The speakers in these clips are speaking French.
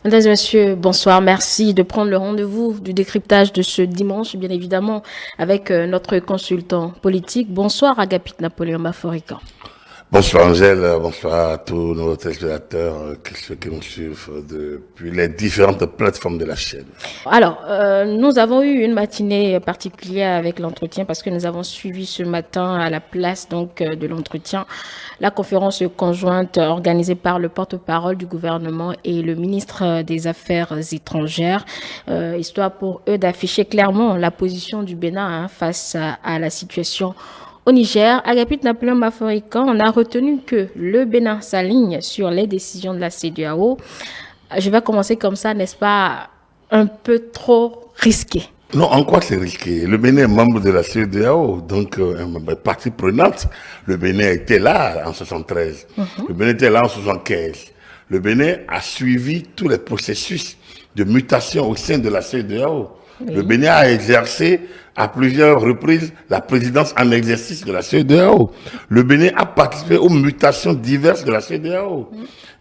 Mesdames et messieurs, bonsoir. Merci de prendre le rendez-vous du décryptage de ce dimanche, bien évidemment, avec notre consultant politique. Bonsoir, Agapit Napoléon Baforican. Bonsoir Angèle, bonsoir à tous nos téléspectateurs, ceux qui nous suivent depuis les différentes plateformes de la chaîne. Alors, nous avons eu une matinée particulière avec l'entretien parce que nous avons suivi ce matin à la place de l'entretien la conférence conjointe organisée par le porte-parole du gouvernement et le ministre des Affaires étrangères, histoire pour eux d'afficher clairement la position du Bénin face à la situation au Niger. Agapit Napoléon Baforican, on a retenu que le Bénin s'aligne sur les décisions de la CEDEAO. Je vais commencer comme ça, n'est-ce pas, un peu trop risqué? Non, en quoi c'est risqué? Le Bénin est membre de la CEDEAO, donc partie prenante. Le Bénin était là en 73, le Bénin était là en 75. Le Bénin a suivi tous les processus de mutation au sein de la CEDEAO. Oui. Le Bénin a exercé à plusieurs reprises la présidence en exercice de la CEDEAO. Le Bénin a participé aux mutations diverses de la CEDEAO.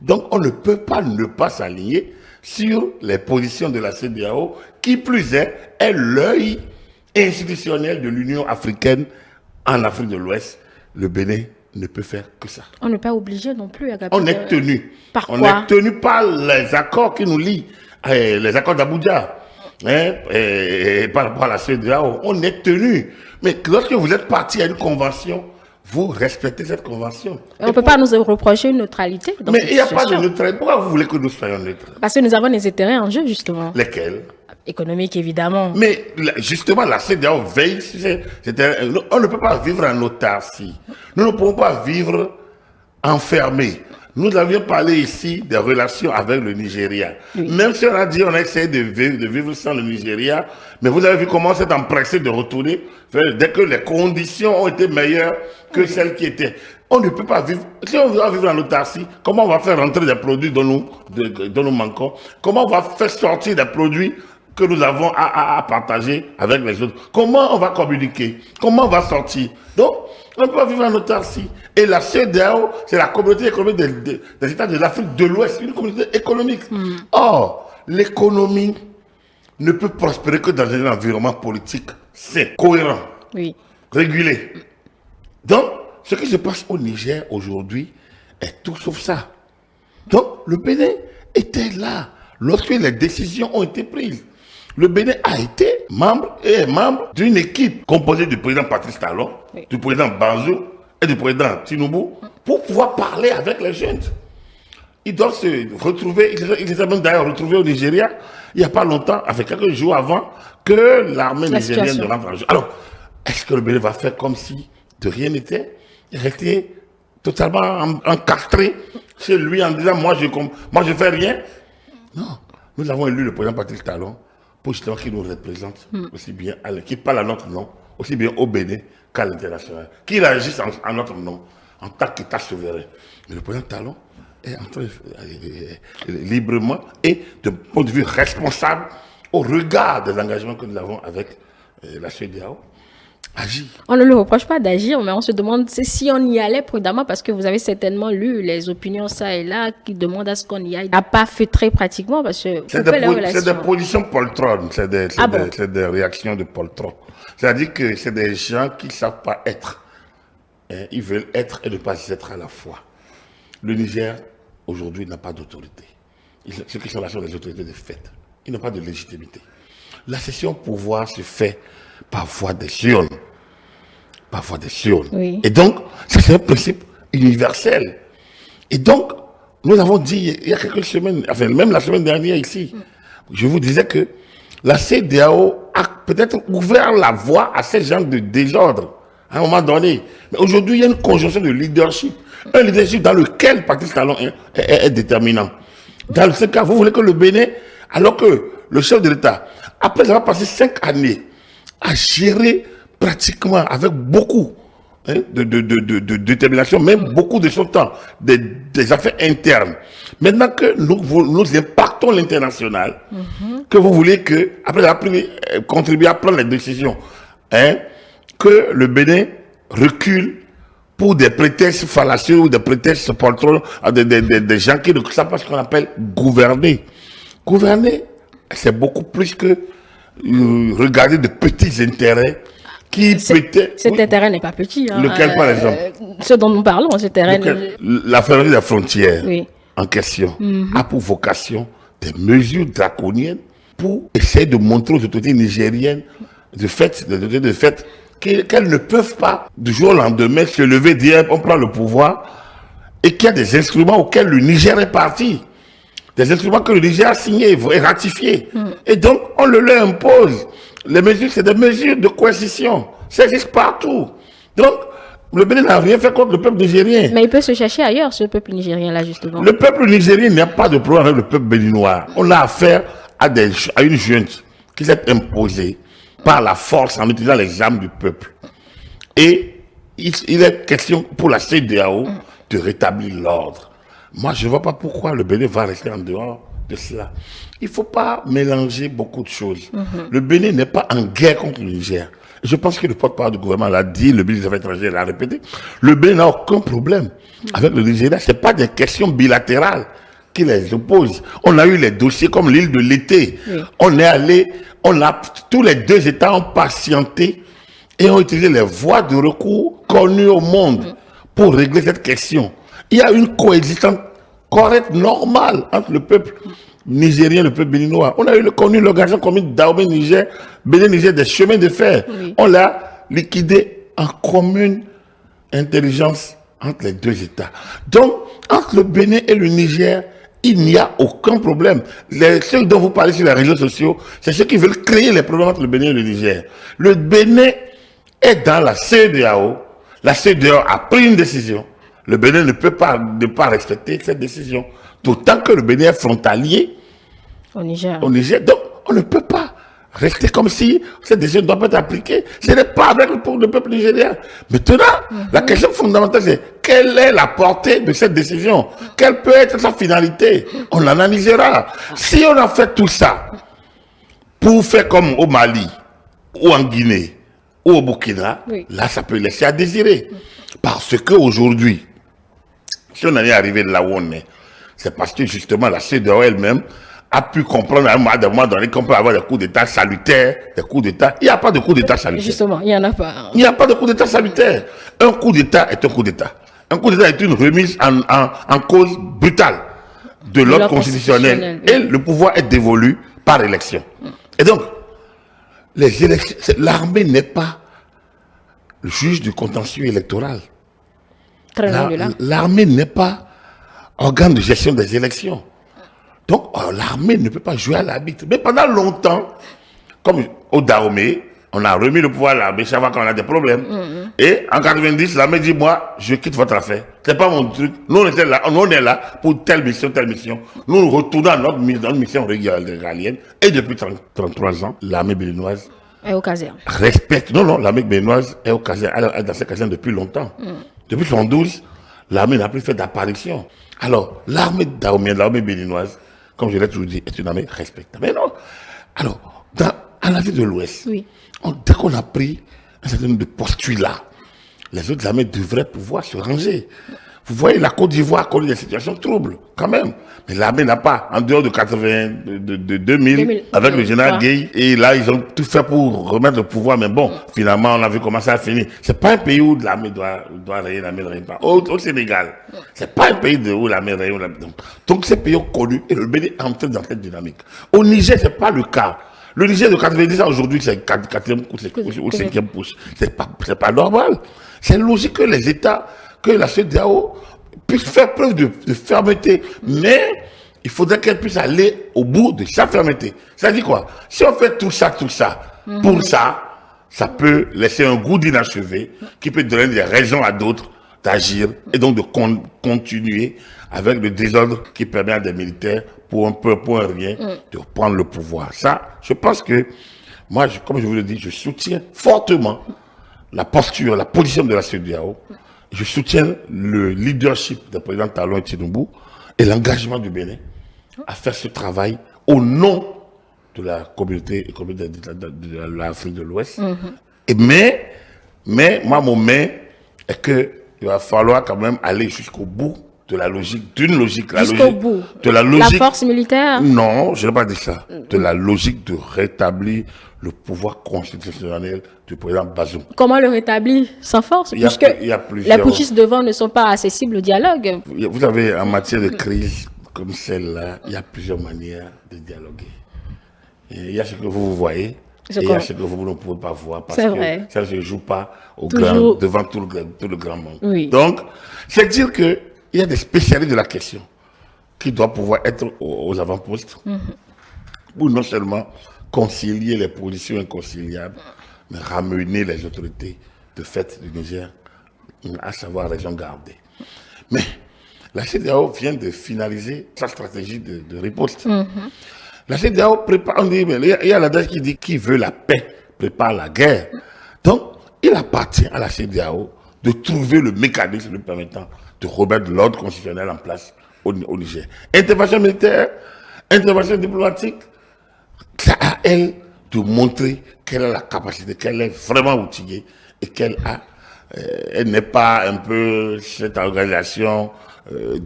Donc on ne peut pas ne pas s'aligner sur les positions de la CEDEAO, qui plus est l'œil institutionnel de l'Union africaine en Afrique de l'Ouest. Le Bénin ne peut faire que ça. On n'est pas obligé non plus. On est tenu. Par quoi? On est tenu par les accords qui nous lient, les accords d'Abuja. Par rapport à la CEDEAO, on est tenu. Mais lorsque vous êtes parti à une convention, vous respectez cette convention. On ne peut pas nous reprocher une neutralité. Mais il n'y a pas de neutralité. Pourquoi vous voulez que nous soyons neutres? Parce que nous avons des intérêts en jeu, justement. Lesquels? Économique, évidemment. Mais justement, la CEDEAO veille. On ne peut pas vivre en autarcie. Nous ne pouvons pas vivre enfermés. Nous avions parlé ici des relations avec le Nigeria. Oui. Même si on a dit on a essayé de vivre sans le Nigeria, mais vous avez vu comment on s'est empressé de retourner dès que les conditions ont été meilleures que celles qui étaient. On ne peut pas vivre. Si on veut vivre en autarcie, comment on va faire rentrer des produits dont nous manquons? Comment on va faire sortir des produits que nous avons à partager avec les autres? Comment on va communiquer? Comment on va sortir? Donc, on ne peut pas vivre en autarcie. Et la CEDEAO, c'est la communauté économique des États de l'Afrique de l'Ouest, une communauté économique. Or, l'économie ne peut prospérer que dans un environnement politique sain, cohérent, régulé. Donc, ce qui se passe au Niger aujourd'hui est tout sauf ça. Donc, le Bénin était là lorsque les décisions ont été prises. Le Bénin a été membre et est membre d'une équipe composée du président Patrice Talon, du président Bazou et du président Tinubu pour pouvoir parler avec les jeunes. Ils doivent se retrouver, ils les ont même d'ailleurs retrouvés au Nigeria il n'y a pas longtemps, avec quelques jours avant que l'armée nigérienne ne rentre en jeu. Alors, est-ce que le Bénin va faire comme si de rien n'était? Il restait totalement encastré chez lui en disant moi je fais rien. Non, nous avons élu le président Patrice Talon pour justement qu'il nous représente aussi bien, qu'il parle à notre nom, aussi bien au Bénin qu'à l'international, qu'il agisse en notre nom, en tant qu'État souverain. Mais le président Talon est en train librement et de point de vue responsable au regard des engagements que nous avons avec la CEDEAO. Agir. On ne le reproche pas d'agir, mais on se demande si on y allait prudemment, parce que vous avez certainement lu les opinions ça et là qui demandent à ce qu'on y aille. On n'a pas feutré pratiquement parce que c'est des positions poltronnes, c'est des réactions de poltron. C'est-à-dire que c'est des gens qui ne savent pas être. Ils veulent être et ne pas être à la fois. Le Niger, aujourd'hui, n'a pas d'autorité. Ceux qui sont là sont des autorités de fait. Ils n'ont pas de légitimité. La cession au pouvoir se fait par voie des urnes. Parfois des urnes. Oui. Et donc, c'est un principe universel. Et donc, nous avons dit, il y a quelques semaines, enfin, même la semaine dernière ici, je vous disais que la CEDEAO a peut-être ouvert la voie à ces gens de désordre, à un moment donné. Mais aujourd'hui, il y a une conjonction de leadership. Un leadership dans lequel Patrice Talon est déterminant. Dans ce cas, vous voulez que le Bénin, alors que le chef de l'État, après avoir passé 5 années à gérer pratiquement avec beaucoup de détermination, même beaucoup de son temps, des affaires internes. Maintenant que nous impactons l'international, que vous voulez que, après avoir contribué à prendre les décisions, que le Bénin recule pour des prétextes fallacieux ou des prétextes poltrons à des gens qui ne savent pas ce qu'on appelle gouverner. Gouverner, c'est beaucoup plus que regarder de petits intérêts qui peut-être... Cet intérêt n'est pas petit. Hein. Lequel, par exemple? Ce dont nous parlons, cet intérêt... La fermeture des frontières oui. en question a pour vocation des mesures draconiennes pour essayer de montrer aux autorités nigériennes qu'elles ne peuvent pas, du jour au lendemain, se lever, dire on prend le pouvoir, et qu'il y a des instruments auxquels le Niger est parti. Des instruments que le Niger a signés et ratifiés. Et donc, on le leur impose. Les mesures, c'est des mesures de coercition. Ça existe partout. Donc, le Bénin n'a rien fait contre le peuple nigérien. Mais il peut se chercher ailleurs, ce peuple nigérien-là, justement. Le peuple nigérien n'a pas de problème avec le peuple béninois. On a affaire à une junte qui s'est imposée par la force en utilisant les armes du peuple. Et il est question pour la CEDEAO de rétablir l'ordre. Moi, je ne vois pas pourquoi le Bénin va rester en dehors de cela. Il ne faut pas mélanger beaucoup de choses. Le Bénin n'est pas en guerre contre le Niger. Je pense que le porte-parole du gouvernement l'a dit, le ministre des Affaires étrangères l'a répété. Le Bénin n'a aucun problème avec le Nigeria. Ce n'est pas des questions bilatérales qui les opposent. On a eu les dossiers comme l'île de l'été. Oui. Tous les deux États ont patienté et ont utilisé les voies de recours connues au monde pour régler cette question. Il y a une coexistence correcte, normale entre le peuple nigérien et le peuple béninois. On a connu l'organisation commune Dahomey-Niger, Bénin-Niger, des chemins de fer. Oui. On l'a liquidé en commune intelligence entre les deux États. Donc, entre le Bénin et le Niger, il n'y a aucun problème. Ceux dont vous parlez sur les réseaux sociaux, c'est ceux qui veulent créer les problèmes entre le Bénin et le Niger. Le Bénin est dans la CEDEAO. La CEDEAO a pris une décision. Le Bénin ne peut pas ne pas respecter cette décision. D'autant que le Bénin est frontalier au Niger. Donc, on ne peut pas rester comme si cette décision ne doit pas être appliquée. Ce n'est pas avec le peuple nigérien. Maintenant, la question fondamentale, c'est quelle est la portée de cette décision? Quelle peut être sa finalité? On l'analysera. Si on a fait tout ça pour faire comme au Mali, ou en Guinée, ou au Burkina, là, ça peut laisser à désirer. Parce qu'aujourd'hui, si on en est arrivé de là où on est, c'est parce que justement la CEDEAO elle-même a pu comprendre à un moment donné qu'on peut avoir des coups d'État salutaires, des coups d'État. Il n'y a pas de coup d'État salutaire. Justement, il n'y en a pas. Il n'y a pas de coup d'État salutaire. Un coup d'État est un coup d'État. Un coup d'État est une remise en cause brutale de l'ordre constitutionnel. Et le pouvoir est dévolu par élection. Et donc, les élections, l'armée n'est pas le juge du contentieux électoral. L'armée n'est pas organe de gestion des élections. Donc, l'armée ne peut pas jouer à l'arbitre. Mais pendant longtemps, comme au Dahomey, on a remis le pouvoir à l'armée chaque fois qu'on a des problèmes. Et en 90, l'armée dit, moi, je quitte votre affaire. C'est pas mon truc. Nous, on est là pour telle mission, telle mission. Nous retournons à notre mission régalienne. Et depuis 33 ans, l'armée béninoise est au caserne. Respecte. Non, l'armée béninoise est au caserne. Elle est dans cette caserne depuis longtemps. Depuis 1912, l'armée n'a plus fait d'apparition. Alors, l'armée dahomienne, l'armée béninoise, comme je l'ai toujours dit, est une armée respectable. Mais non. Alors, en Afrique de l'Ouest, dès qu'on a pris un certain nombre de postulats, les autres armées devraient pouvoir se ranger. Vous voyez, la Côte d'Ivoire connaît des situations troubles, quand même. Mais l'armée n'a pas, en dehors de 2000, avec le général Gueye, et là, ils ont tout fait pour remettre le pouvoir. Mais bon, finalement, on a vu comment ça a fini. C'est pas un pays où l'armée doit rayer, l'armée ne raye pas. Au Sénégal, c'est pas un pays où l'armée raye. Donc, ces pays ont connu, et le Bénin entre dans cette dynamique. Au Niger, c'est pas le cas. Le Niger de 90 ans, aujourd'hui, c'est 4e couche ou 5e couche. C'est pas normal. C'est logique que les États, que la CEDEAO puisse faire preuve de fermeté. Mais il faudrait qu'elle puisse aller au bout de sa fermeté. Ça dit quoi? Si on fait tout ça, pour ça, ça peut laisser un goût d'inachevé qui peut donner des raisons à d'autres d'agir et donc de continuer avec le désordre qui permet à des militaires, pour un peu, pour un rien, de prendre le pouvoir. Ça, je pense que, moi, comme je vous le dis, je soutiens fortement la posture, la position de la CEDEAO. Je soutiens le leadership du président Talon Tinubu et l'engagement du Bénin à faire ce travail au nom de la communauté de l'Afrique de l'Ouest. Mais, moi, mon mais est qu'il va falloir quand même aller jusqu'au bout de la logique, d'une logique, Jusqu'au bout. de la logique. La force militaire? Non, je n'ai pas dit ça. De la logique de rétablir le pouvoir constitutionnel du président Bazoum. Comment le rétablir sans force? Puisque les putschistes devant ne sont pas accessibles au dialogue. Vous savez, en matière de crise comme celle-là, il y a plusieurs manières de dialoguer. Et il y a ce que vous voyez, et il y a ce que vous ne pouvez pas voir, parce que ça ne se joue pas devant tout le grand monde. Oui. Donc, c'est dire qu'il y a des spécialistes de la question qui doivent pouvoir être aux avant-postes pour non seulement concilier les positions inconciliables, mais ramener les autorités de fait du Niger, à savoir raison gardée. Mais la CEDEAO vient de finaliser sa stratégie de riposte. La CEDEAO prépare, on dit, mais il y a l'adage qui dit qui veut la paix prépare la guerre. Donc, il appartient à la CEDEAO de trouver le mécanisme lui permettant de remettre l'ordre constitutionnel en place au Niger. Intervention militaire, intervention diplomatique, c'est à elle de montrer qu'elle a la capacité, qu'elle est vraiment outillée et qu'elle n'est pas un peu cette organisation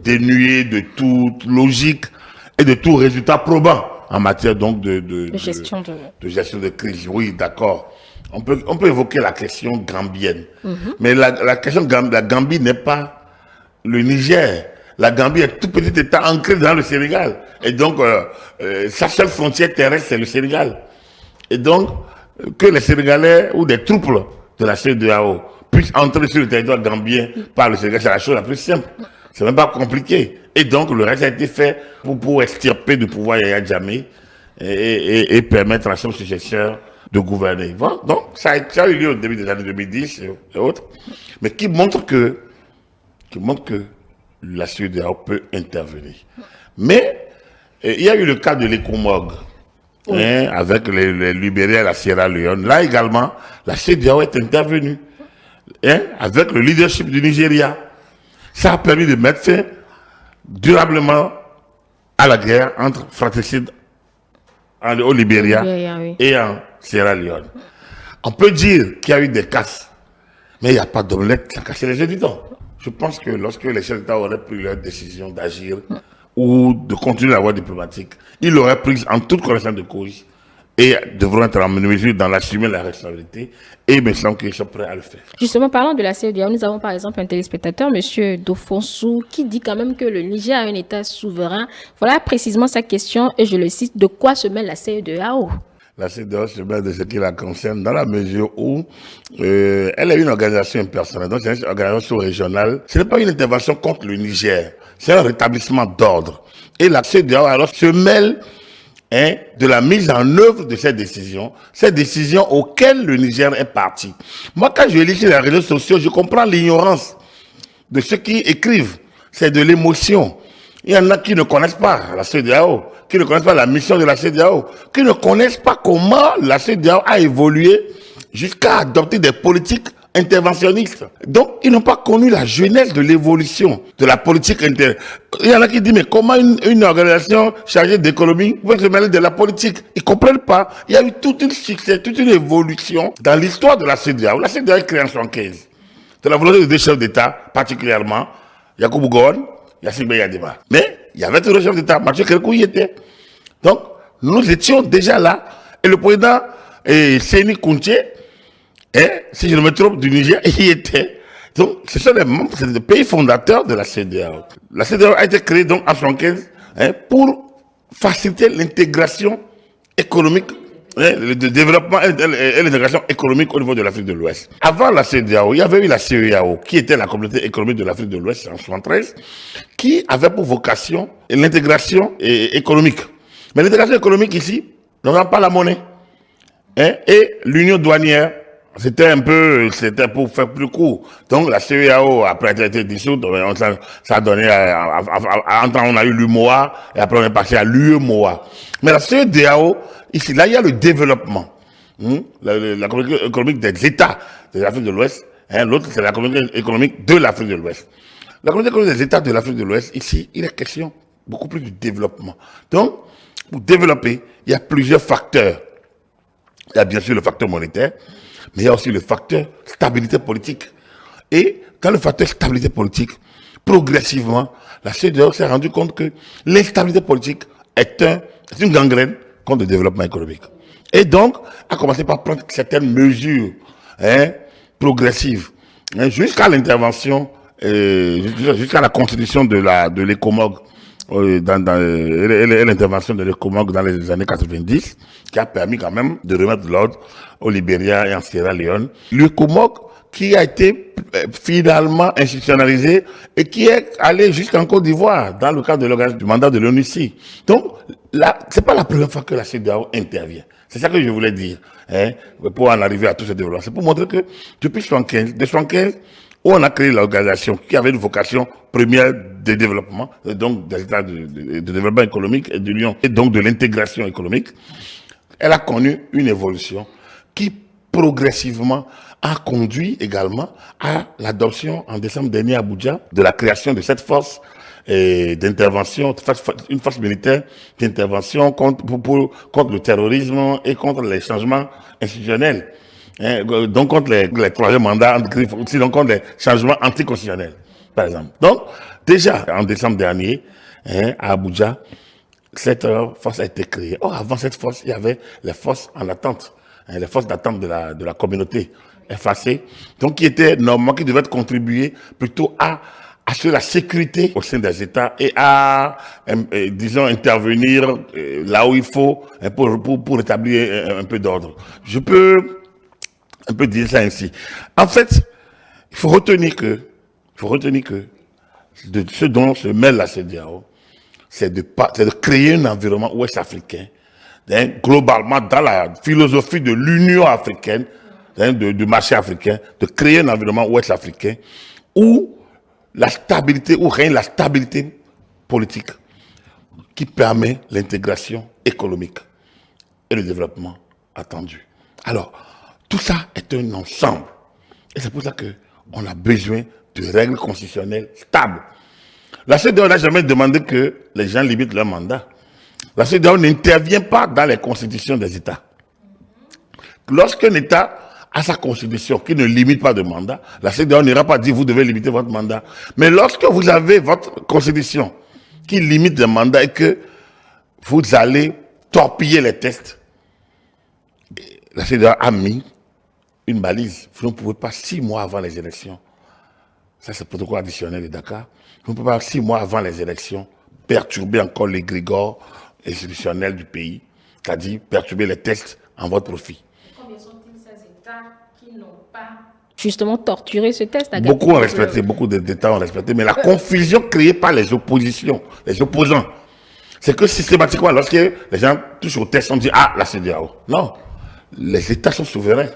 dénuée de toute logique et de tout résultat probant en matière donc de gestion de crise. Oui, d'accord. On peut évoquer la question gambienne. Mais la question de la Gambie n'est pas le Niger. La Gambie est un tout petit État ancré dans le Sénégal. Et donc, sa seule frontière terrestre, c'est le Sénégal. Et donc, que les Sénégalais ou des troupes de la CEDEAO puissent entrer sur le territoire gambien par le Sénégal, c'est la chose la plus simple. C'est même pas compliqué. Et donc, le reste a été fait pour extirper du pouvoir Yaya Jammeh et permettre à son successeur de gouverner. Bon, donc, ça a eu lieu au début des années 2010 et autres, mais qui montre que la CEDEAO peut intervenir. Mais il y a eu le cas de l'Ecomog, avec les Libériens et la Sierra Leone. Là également, la CEDEAO est intervenue, avec le leadership du Nigeria. Ça a permis de mettre fin durablement à la guerre entre fratricides au Libéria et en Sierra Leone. On peut dire qu'il y a eu des casses, mais il n'y a pas d'omelette qui a cassé les œufs du temps. Je pense que lorsque les chefs d'État auraient pris leur décision d'agir ou de continuer la voie diplomatique, ils l'auraient prise en toute connaissance de cause et devront être en mesure d'en assumer la responsabilité. Et il me semble qu'ils sont prêts à le faire. Justement, parlant de la CEDEAO, nous avons par exemple un téléspectateur, M. Dofonsou, qui dit quand même que le Niger a un État souverain. Voilà précisément sa question, et je le cite, de quoi se mêle la CEDEAO? La CEDEAO se mêle de ce qui la concerne dans la mesure où elle est une organisation impersonnelle, donc c'est une organisation régionale. Ce n'est pas une intervention contre le Niger, c'est un rétablissement d'ordre. Et la CEDEAO alors se mêle de la mise en œuvre de ces décisions auxquelles le Niger est parti. Moi, quand je lis sur les réseaux sociaux, je comprends l'ignorance de ceux qui écrivent. C'est de l'émotion. Il y en a qui ne connaissent pas la CEDEAO, qui ne connaissent pas la mission de la CEDEAO, qui ne connaissent pas comment la CEDEAO a évolué jusqu'à adopter des politiques interventionnistes. Donc, ils n'ont pas connu la jeunesse de l'évolution de la politique interne. Il y en a qui disent, mais comment une organisation chargée d'économie peut se mêler de la politique? Ils ne comprennent pas. Il y a eu toute une évolution dans l'histoire de la CEDEAO. La CEDEAO est créée en 1975. C'est la volonté de deux chefs d'État, particulièrement Yakubu Gowon, Yassine Beyadema. Mais il y avait deux chefs d'État, Mathieu Kérékou y était. Donc, nous étions déjà là. Et le président Séni Kounché, si je ne me trompe, du Niger, y était. Donc, ce sont les membres, c'est des pays fondateurs de la CEDEAO. La CEDEAO a été créée donc en 1975 pour faciliter l'intégration économique, le développement et l'intégration économique au niveau de l'Afrique de l'Ouest. Avant la CEDEAO, il y avait eu la CEAO, qui était la communauté économique de l'Afrique de l'Ouest en 1973, qui avait pour vocation l'intégration économique. Mais l'intégration économique ici, nous n'avons pas la monnaie. Et l'union douanière, c'était pour faire plus court. Donc la CEAO, après a été dissoute, ça a donné, on a eu l'UMOA, et après on est passé à l'UEMOA. Mais la CEDEAO, ici, là, il y a le développement. La communauté économique des États de l'Afrique de l'Ouest. L'autre, c'est la communauté économique de l'Afrique de l'Ouest. La communauté économique des États de l'Afrique de l'Ouest, ici, il est question beaucoup plus du développement. Donc, pour développer, il y a plusieurs facteurs. Il y a bien sûr le facteur monétaire, mais il y a aussi le facteur stabilité politique. Et dans le facteur stabilité politique, progressivement, la CEDEAO s'est rendu compte que l'instabilité politique est une gangrène contre le développement économique. Et donc, a commencé par prendre certaines mesures progressives, jusqu'à l'intervention, jusqu'à la constitution de l'ECOMOG, et l'intervention de l'ECOMOG dans les années 90, qui a permis quand même de remettre l'ordre au Libéria et en Sierra Leone. L'ECOMOG qui a été finalement institutionnalisé et qui est allé jusqu'en Côte d'Ivoire dans le cadre du mandat de l'ONUCI. Donc, là, c'est pas la première fois que la CEDEAO intervient. C'est ça que je voulais dire, pour en arriver à tout ce développement. C'est pour montrer que depuis 1975, où on a créé l'organisation qui avait une vocation première de développement, donc des états de développement économique et de l'Union, et donc de l'intégration économique, elle a connu une évolution qui progressivement a conduit également à l'adoption en décembre dernier à Abuja de la création de cette force d'intervention, une force militaire d'intervention contre le terrorisme et contre les changements institutionnels. Donc contre les troisième mandats, aussi donc contre les changements anticonstitutionnels, par exemple. Donc, déjà, en décembre dernier, à Abuja, cette force a été créée. Or, avant cette force, il y avait les forces en attente, les forces d'attente de la communauté effacée, donc qui étaient normalement, qui devaient contribuer plutôt à assurer la sécurité au sein des États et à, disons, intervenir là où il faut pour rétablir un peu d'ordre. Je peux un peu dire ça ainsi. En fait, il faut retenir que de ce dont se mêle la CEDEAO, c'est de créer un environnement ouest-africain, globalement dans la philosophie de l'Union africaine, du marché africain, de créer un environnement ouest-africain où règne la stabilité politique qui permet l'intégration économique et le développement attendu. Alors, tout ça est un ensemble. Et c'est pour ça qu'on a besoin de règles constitutionnelles stables. La CEDEAO n'a jamais demandé que les gens limitent leur mandat. La CEDEAO n'intervient pas dans les constitutions des États. Lorsqu'un État a sa constitution qui ne limite pas de mandat, la CEDEAO n'ira pas dire vous devez limiter votre mandat. Mais lorsque vous avez votre constitution qui limite le mandat et que vous allez torpiller les tests, la CEDEAO a mis une balise. Vous ne pouvez pas 6 mois avant les élections, ça c'est le protocole additionnel de Dakar, vous ne pouvez pas 6 mois avant les élections perturber encore l'égrégore institutionnel du pays, c'est-à-dire perturber les tests en votre profit. Combien sont-ils ces États qui n'ont pas justement torturé ce test? Beaucoup ont respecté, beaucoup d'États ont respecté, mais la confusion créée par les oppositions, les opposants, c'est que systématiquement, lorsque les gens touchent au test, on dit « Ah, la CEDEAO ». Non, les États sont souverains.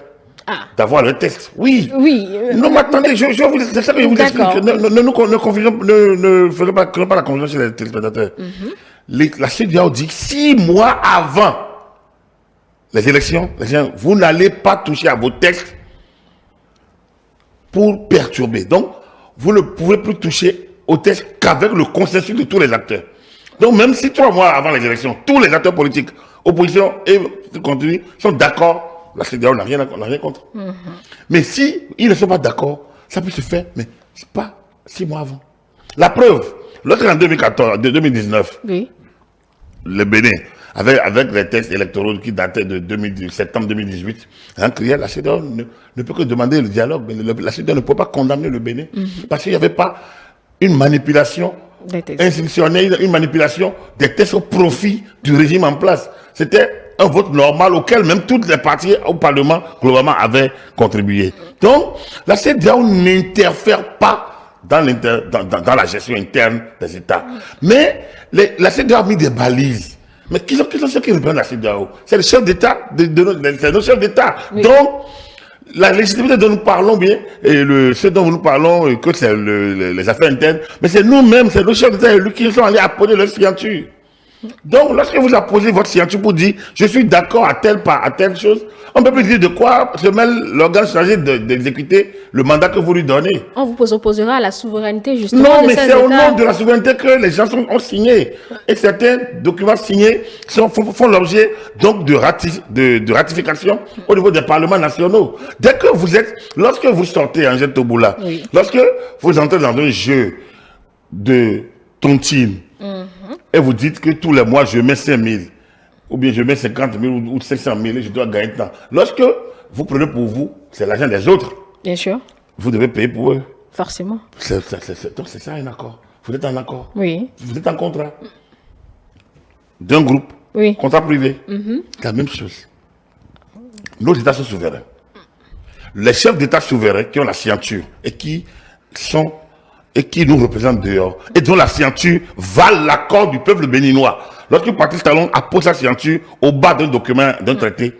D'avoir le test. Oui. Non, mais attendez, c'est ça que je vous explique. Ne faisons pas la confusion chez les téléspectateurs. La CEDEAO dit 6 mois avant les élections, vous n'allez pas toucher à vos textes pour perturber. Donc, vous ne pouvez plus toucher aux textes qu'avec le consensus de tous les acteurs. Donc, même si 3 mois avant les élections, tous les acteurs politiques, opposition et continu, sont d'accord, la CEDEAO n'a rien contre. Mais si ils ne sont pas d'accord, ça peut se faire, mais c'est pas 6 mois avant. La preuve, lorsqu'en 2019, oui, le Bénin, avec les textes électoraux qui dataient de septembre 2018, la CEDEAO ne peut que demander le dialogue. Mais la CEDEAO ne peut pas condamner le Bénin parce qu'il n'y avait pas une manipulation institutionnelle, une manipulation des tests au profit du régime en place. C'était un vote normal auquel même toutes les parties au Parlement, globalement, avaient contribué. Donc, la CEDEAO n'interfère pas dans la gestion interne des États. Mais la CEDEAO a mis des balises. Mais qui sont ceux qui reprennent la CEDEAO? C'est le chef d'État, c'est nos chefs d'État. Oui. Donc, la légitimité dont nous parlons bien, et ce dont nous parlons, que c'est les affaires internes, mais c'est nous-mêmes, c'est nos chefs d'État élus qui sont allés apposer leur signature. Donc, lorsque vous apposez votre signature pour dire « je suis d'accord à telle chose », on ne peut plus dire de quoi se mêle l'organe chargé d'exécuter le mandat que vous lui donnez. On vous opposera à la souveraineté, justement. Non, mais c'est au nom de la souveraineté que les gens ont signé. Et certains documents signés font l'objet donc de ratification au niveau des parlements nationaux. Lorsque vous sortez en jet au boula, lorsque vous entrez dans un jeu de tontine et vous dites que tous les mois je mets 5 000 ou bien je mets 50 000 ou 500 000 et je dois gagner tant. Lorsque vous prenez pour vous, c'est l'argent des autres. Bien sûr. Vous devez payer pour eux. Forcément. Donc c'est ça un accord. Vous êtes en accord. Oui. Vous êtes en contrat. D'un groupe. Oui. Contrat privé. C'est la même chose. Nos États sont souverains. Les chefs d'État souverains qui ont la signature et qui nous représentent dehors et dont la signature valent l'accord du peuple béninois. Lorsque Patrice Talon appose sa signature au bas d'un document, d'un traité,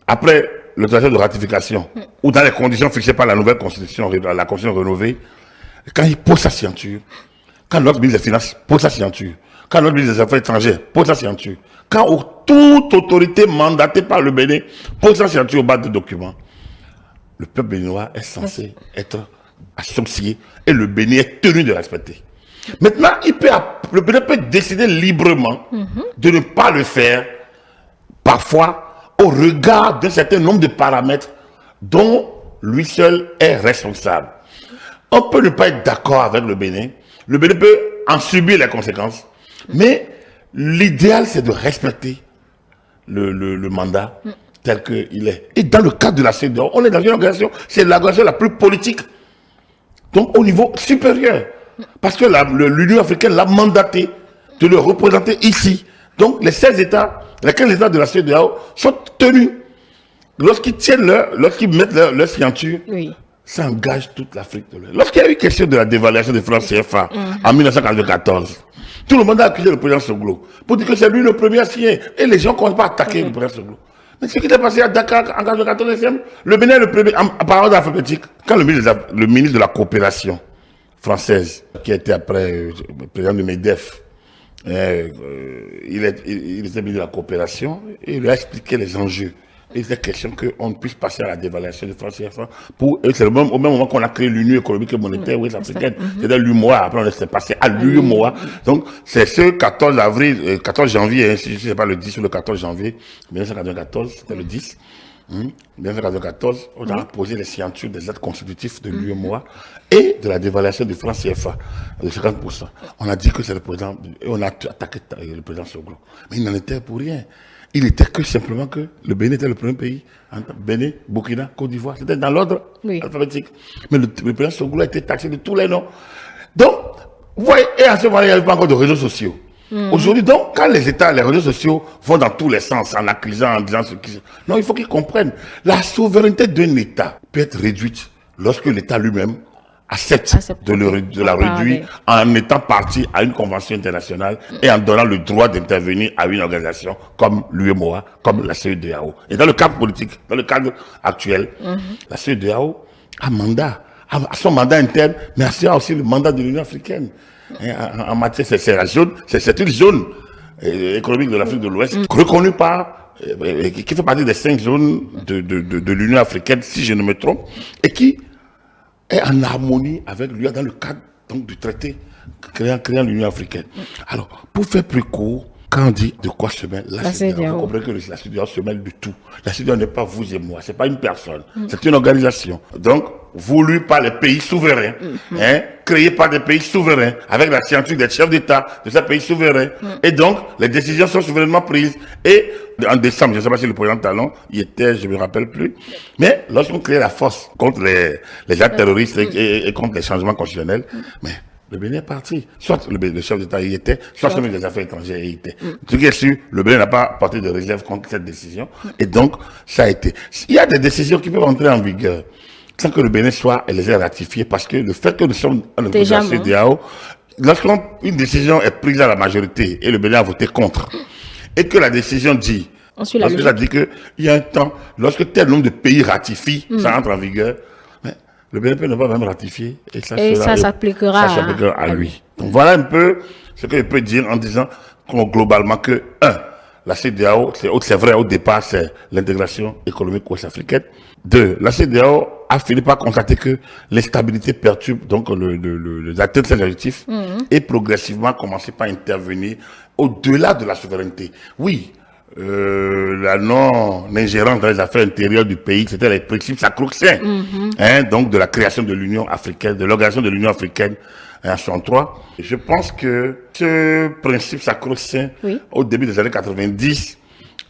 après l'autorisation de ratification ou dans les conditions fixées par la nouvelle constitution, la constitution rénovée, quand il pose sa signature, quand notre ministre des Finances pose sa signature, quand notre ministre des Affaires étrangères pose sa signature, quand toute autorité mandatée par le Bénin pose sa signature au bas de document, le peuple béninois est censé être associé et le Bénin est tenu de respecter. Maintenant, le Bénin peut décider librement de ne pas le faire, parfois au regard d'un certain nombre de paramètres dont lui seul est responsable. On peut ne pas être d'accord avec le Bénin peut en subir les conséquences, mais l'idéal c'est de respecter le mandat tel qu'il est. Et dans le cadre de la CEDEAO, on est dans une organisation, c'est l'organisation la plus politique, donc au niveau supérieur, parce que l'Union africaine l'a mandaté de le représenter ici. Donc les 16 États, les 15 États de la CEDEAO sont tenus, lorsqu'ils mettent leur signature, ça engage toute l'Afrique de l'Ouest. Lorsqu'il y a eu question de la dévaluation des francs CFA en 1994, tout le monde a accusé le président Soglo pour dire que c'est lui le premier à signer. Et les gens ne commencent pas à attaquer le président Soglo. Mais ce qui s'est passé à Dakar en 1994, le Bénin est le premier, en parole alphabétique, quand le ministre de la coopération française, qui était après le président de MEDEF, il était ministre de la coopération et il lui a expliqué les enjeux. Il était question qu'on puisse passer à la dévaluation du franc CFA. C'est au même moment qu'on a créé l'Union économique et monétaire ouest africaine. C'était l'UMOA. Après, on s'est passé à l'UMOA. Donc, c'est ce 14 janvier, si ce n'est pas le 10 ou le 14 janvier 1994, c'était le 10. 1994, on a posé les signatures des actes constitutifs de l'UMOA et de la dévaluation du franc CFA de 50%. On a dit que c'est le président, et on a attaqué le président Soglo. Mais il n'en était pour rien. Il était que simplement que le Bénin était le premier pays. Bénin, Burkina, Côte d'Ivoire, c'était dans l'ordre alphabétique. Mais le président Soglo a été taxé de tous les noms. Donc, vous voyez, et à ce moment-là, il n'y avait pas encore de réseaux sociaux. Aujourd'hui, donc, quand les réseaux sociaux vont dans tous les sens, en accusant, en disant ce qu'ils... Non, il faut qu'ils comprennent. La souveraineté d'un État peut être réduite lorsque l'État lui-même accepte de la réduire en étant partie à une convention internationale et en donnant le droit d'intervenir à une organisation comme l'UMOA, comme la CEDEAO. Et dans le cadre politique, dans le cadre actuel, la CEDEAO a son mandat interne, mais a aussi le mandat de l'Union africaine. En matière, c'est une zone économique de l'Afrique de l'Ouest reconnue par, qui fait partie des 5 zones de l'Union africaine, si je ne me trompe, et qui est en harmonie avec lui dans le cadre donc, du traité créant l'Union africaine. Alors, pour faire plus court, quand on dit de quoi se mêle la CEDEAO, vous comprenez que la CEDEAO se mêle de tout. La CEDEAO n'est pas vous et moi, c'est pas une personne, c'est une organisation. Donc, voulue par les pays souverains, créée par des pays souverains, avec la signature des chefs d'État de ces pays souverains. Et donc, les décisions sont souverainement prises. Et en décembre, je ne sais pas si le président Talon y était, je ne me rappelle plus, mais lorsqu'on crée la force contre les actes terroristes et contre les changements constitutionnels, mais le Bénin est parti. Soit le chef d'État y était, soit le ministre des Affaires étrangères y était. Ce qui est sûr, le Bénin n'a pas porté de réserve contre cette décision. Et donc, ça a été. Il y a des décisions qui peuvent entrer en vigueur sans que le Bénin soit et les ait ratifiées, parce que le fait que nous sommes à la CEDEAO, lorsqu'une décision est prise à la majorité et le Bénin a voté contre, et que la décision dit, lorsque ça dit qu'il y a un temps, lorsque tel nombre de pays ratifient, ça entre en vigueur, le BNP ne va même ratifier et ça s'appliquera à lui. Donc voilà un peu ce que je peux dire en disant globalement que, la CEDEAO, c'est vrai au départ, c'est l'intégration économique ouest-africaine. 2, la CEDEAO a fini par constater que l'instabilité perturbe donc l'atteinte de ses objectifs et progressivement commencé par intervenir au-delà de la souveraineté. Oui. La non-ingérence dans les affaires intérieures du pays, c'était les principes sacro-saints, donc de la création de l'Union africaine, de l'organisation de l'Union africaine, en 63. Je pense que ce principe sacro-saint, au début des années 90,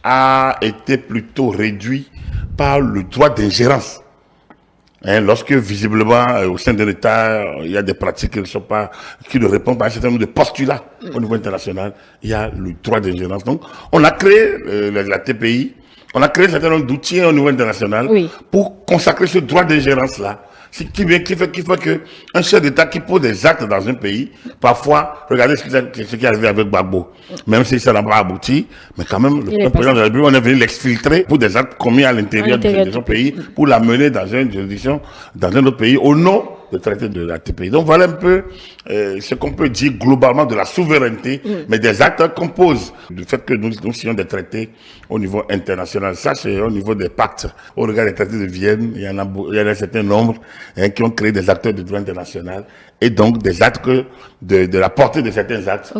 a été plutôt réduit par le droit d'ingérence. Lorsque visiblement au sein de l'État, il y a des pratiques qui ne répondent pas à un certain nombre de postulats au niveau international, il y a le droit d'ingérence. Donc, on a créé la TPI, on a créé un certain nombre d'outils au niveau international pour consacrer ce droit d'ingérence-là. Qui fait qu'un chef d'État qui pose des actes dans un pays, parfois, regardez ce qui est arrivé avec Gbagbo. Même si ça n'a pas abouti, mais quand même, le président de la République, on est venu l'exfiltrer pour des actes commis à l'intérieur de son pays, pour l'amener dans une juridiction, dans un autre pays, au nom du traité de la TPI. Donc voilà un peu ce qu'on peut dire globalement de la souveraineté, mais des actes qu'on pose, du fait que nous signons des traités au niveau international. Ça, c'est au niveau des pactes. Au regard des traités de Vienne, il y en a un certain nombre qui ont créé des acteurs de droit international et donc des actes de la portée de certains actes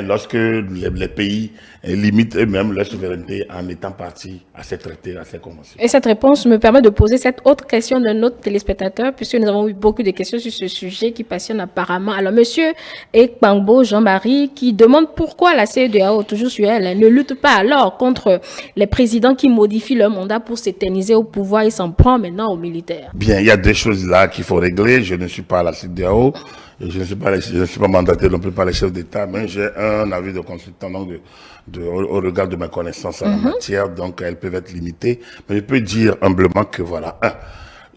lorsque les pays limitent eux-mêmes leur souveraineté en étant partis à ces traités, à ces conventions. Et cette réponse me permet de poser cette autre question d'un autre téléspectateur, puisque nous avons eu beaucoup de questions sur ce sujet qui passionne apparemment. Alors, monsieur Ekpangbo Jean-Marie qui demande pourquoi la CEDEAO, toujours sur elle, ne lutte pas alors contre les présidents qui modifient leur mandat pour s'éterniser au pouvoir et s'en prend maintenant aux militaires. Bien, il y a deux choses là qu'il faut régler. Je ne suis pas à la CEDEAO. Je ne suis pas mandaté non plus par les chefs d'État, mais j'ai un avis de consultant donc au regard de mes connaissances en la matière, donc elles peuvent être limitées. Mais je peux dire humblement que voilà,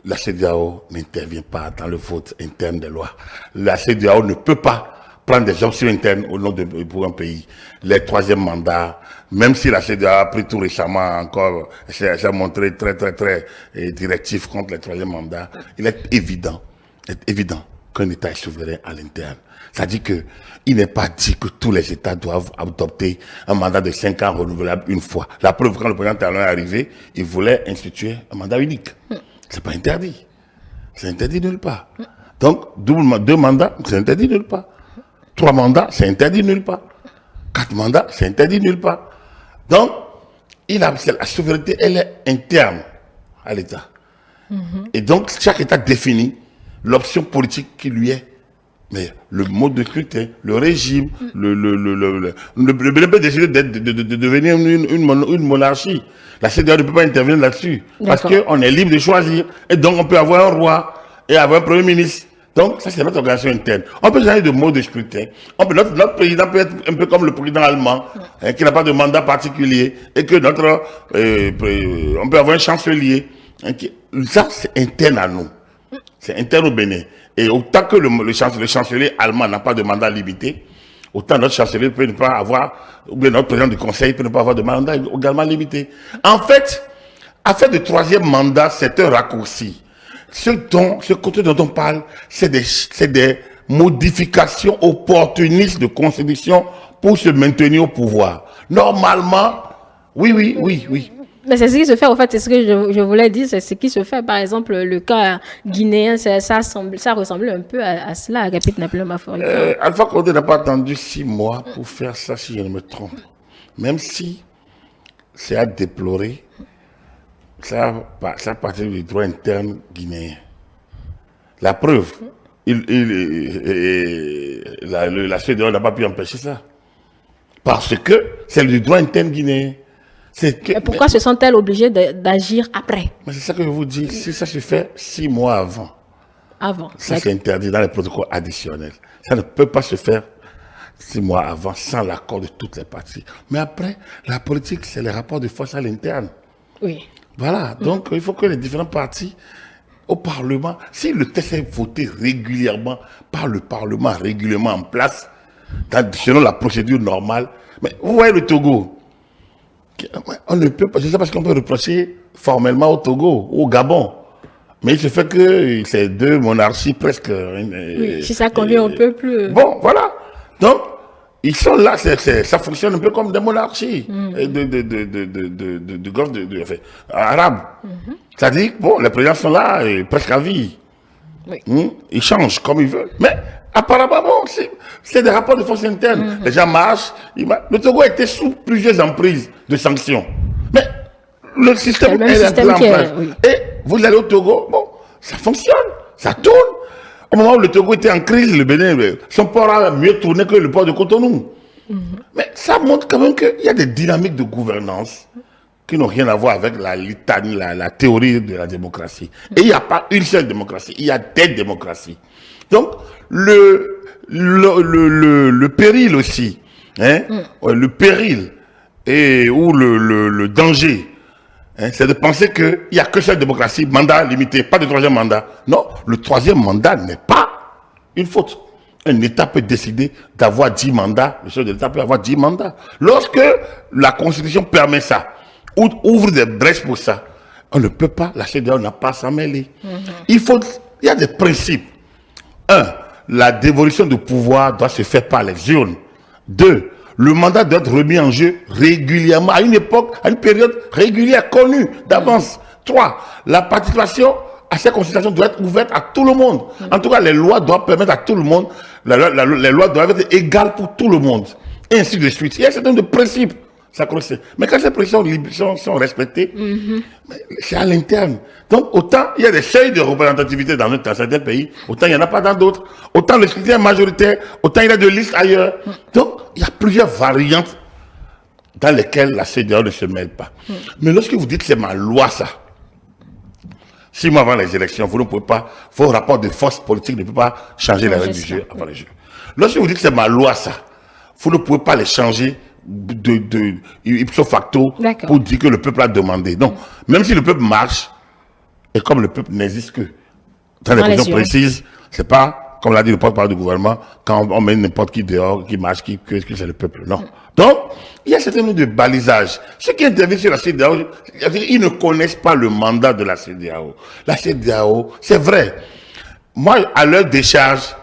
la CEDEAO n'intervient pas dans le vote interne des lois. La CEDEAO ne peut pas prendre des options internes au nom pour un pays. Les troisième mandats, même si la CEDEAO a pris tout récemment encore, s'est montré très directif contre les troisième mandats, il est évident qu'un État est souverain à l'interne. C'est-à-dire qu'il n'est pas dit que tous les États doivent adopter un mandat de 5 ans renouvelable une fois. La preuve, quand le président Talon est arrivé, il voulait instituer un mandat unique. C'est pas interdit. C'est interdit nulle part. Donc, 2 mandats, c'est interdit nulle part. 3 mandats, c'est interdit nulle part. 4 mandats, c'est interdit nulle part. Donc, la souveraineté, elle est interne à l'État. Et donc, chaque État définit l'option politique qui lui est. Mais le mode de scrutin, le régime, le peut décider de devenir une monarchie. La CEDEAO ne peut pas intervenir là-dessus. Parce qu'on est libre de choisir. Et donc, on peut avoir un roi et avoir un premier ministre. Donc, ça, c'est notre organisation interne. On peut changer de mode de scrutin. Notre président peut être un peu comme le président allemand, qui n'a pas de mandat particulier. Et que on peut avoir un chancelier. Ça, c'est interne à nous. C'est interne au Bénin. Et autant que le chancelier allemand n'a pas de mandat limité, autant notre chancelier peut ne pas avoir, ou bien notre président du conseil peut ne pas avoir de mandat également limité. En fait, affaire de troisième mandat, c'est un raccourci. Ce côté dont on parle, c'est des modifications opportunistes de constitution pour se maintenir au pouvoir. Normalement, oui. Mais c'est ce qui se fait, en fait, c'est ce que je voulais dire, c'est ce qui se fait. Par exemple, le cas guinéen, ça ressemble un peu à cela, Agapit Napoléon Mafori. Alpha Condé n'a pas attendu 6 mois pour faire ça, si je ne me trompe. Même si c'est à déplorer, ça partit du droit interne guinéen. La preuve, la CEDEAO n'a pas pu empêcher ça. Parce que c'est du droit interne guinéen. Mais pourquoi se sont-elles obligées d'agir après? Mais c'est ça que je vous dis. Si ça se fait 6 mois avant, ça c'est interdit dans les protocoles additionnels. Ça ne peut pas se faire 6 mois avant sans l'accord de toutes les parties. Mais après, la politique, c'est les rapports de force à l'interne. Oui. Voilà. Donc, il faut que les différentes parties au Parlement, si le texte est voté régulièrement par le Parlement, régulièrement en place, selon la procédure normale. Mais vous voyez le Togo. On ne peut pas, je sais pas ce qu'on peut reprocher formellement au Togo ou au Gabon. Mais il se fait que c'est 2 monarchies presque. Oui, si ça convient, on ne peut plus. Bon, voilà. Donc, ils sont là, ça fonctionne un peu comme des monarchies de golfe arabe. C'est-à-dire, bon, les présidents sont là presque à vie. Oui. Ils changent comme ils veulent. Mais apparemment, bon, c'est des rapports de force interne. Les gens marchent. Le Togo a été sous plusieurs emprises de sanctions. Mais le système est en place. Oui. Et vous allez au Togo, bon, ça fonctionne, ça tourne. Au moment où le Togo était en crise, le Bénin, son port a mieux tourné que le port de Cotonou. Mais ça montre quand même qu'il y a des dynamiques de gouvernance qui n'ont rien à voir avec la litanie, la théorie de la démocratie. Et il n'y a pas une seule démocratie, il y a des démocraties. Donc, le péril aussi, hein, le péril ou le danger, hein, c'est de penser qu'il n'y a que seule démocratie, mandat limité, pas de troisième mandat. Non, le troisième mandat n'est pas une faute. Un État peut décider d'avoir 10 mandats, le chef de l'État peut avoir 10 mandats. Lorsque la Constitution permet ça, ou ouvre des brèches pour ça, on ne peut pas, la CEDEAO n'a pas à s'en mêler. Il y a des principes. Un, la dévolution de pouvoir doit se faire par les urnes. Deux, le mandat doit être remis en jeu régulièrement, à une époque, à une période régulière, connue d'avance. Trois, la participation à ces consultations doit être ouverte à tout le monde. En tout cas, les lois doivent permettre à tout le monde, les lois doivent être égales pour tout le monde. Et ainsi de suite. Il y a un certain nombre de principes. Mais quand ces principes sont respectés, c'est à l'interne. Donc, autant il y a des seuils de représentativité dans certains pays, autant il n'y en a pas dans d'autres. Autant le scrutin est majoritaire, autant il y a de listes ailleurs. Donc, il y a plusieurs variantes dans lesquelles la CEDEAO ne se mêle pas. Mais lorsque vous dites que c'est ma loi, ça, 6 mois avant les élections, vous ne pouvez pas, vos rapports de force politique ne peuvent pas changer les règles du jeu avant les jeux. Lorsque vous dites que c'est ma loi, ça, vous ne pouvez pas les changer ipso facto pour dire que le peuple a demandé. Donc, même si le peuple marche, et comme le peuple n'existe que dans des conditions précises, c'est pas, comme l'a dit le porte-parole du gouvernement, quand on met n'importe qui dehors, qui marche, que c'est le peuple. Non. Donc, il y a un certain nombre de balisages. Ceux qui interviennent sur la CEDEAO, ils ne connaissent pas le mandat de la CEDEAO. La CEDEAO, c'est vrai. Moi, à leur décharge,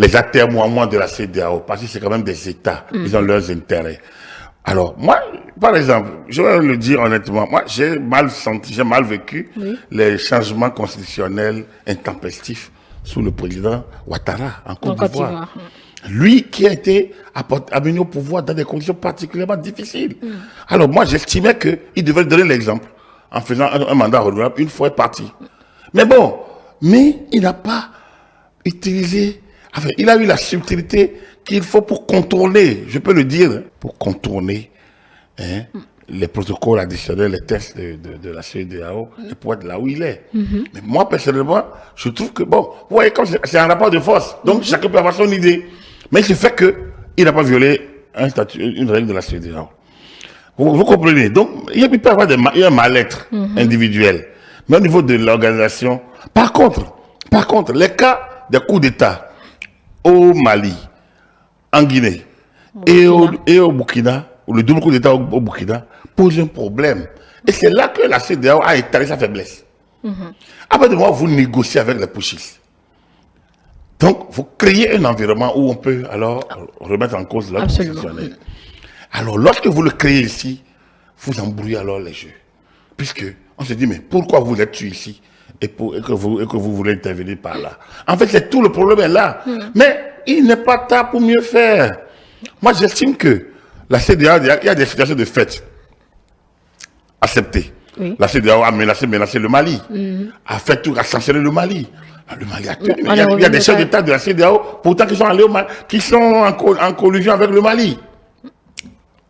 les atermoiements de la CEDEAO, parce que c'est quand même des États, ils ont leurs intérêts. Alors, moi, par exemple, je vais le dire honnêtement, moi, j'ai mal vécu les changements constitutionnels intempestifs sous le président Ouattara en Côte d'Ivoire. Lui qui a été amené au pouvoir dans des conditions particulièrement difficiles. Alors, moi, j'estimais qu'il devait donner l'exemple en faisant un mandat renouvelable une fois parti. Mais bon, il n'a pas utilisé. Enfin, il a eu la subtilité qu'il faut pour contourner, je peux le dire, pour contourner les protocoles additionnels, les tests de la CEDEAO, et pour être là où il est. Mais moi, personnellement, je trouve que, bon, vous voyez, comme c'est un rapport de force, donc chacun peut avoir son idée. Mais c'est fait qu'il n'a pas violé une règle de la CEDEAO. Vous comprenez? Donc, il peut y avoir un mal-être individuel. Mais au niveau de l'organisation, par contre, les cas de coups d'État, au Mali, en Guinée et au Burkina, ou le double coup d'État au Burkina, pose un problème. Et c'est là que la CEDEAO a étalé sa faiblesse. Après de moi, vous négociez avec les putschistes. Donc, vous créez un environnement où on peut alors remettre en cause l'ordre constitutionnel. Alors, lorsque vous le créez ici, vous embrouillez alors les jeux. Puisque on se dit, mais pourquoi vous êtes ici et que vous voulez intervenir par là. En fait, c'est tout le problème est là. Mais il n'est pas tard pour mieux faire. Moi, j'estime que la CEDEAO, il y a des situations de fait acceptées. La CEDEAO a menacé le Mali, a fait tout, a sanctionné le Mali. Le Mali a tenu. Il y a des chefs d'État de la CEDEAO, pourtant, qui sont allés au Mali, qui sont en collusion avec le Mali.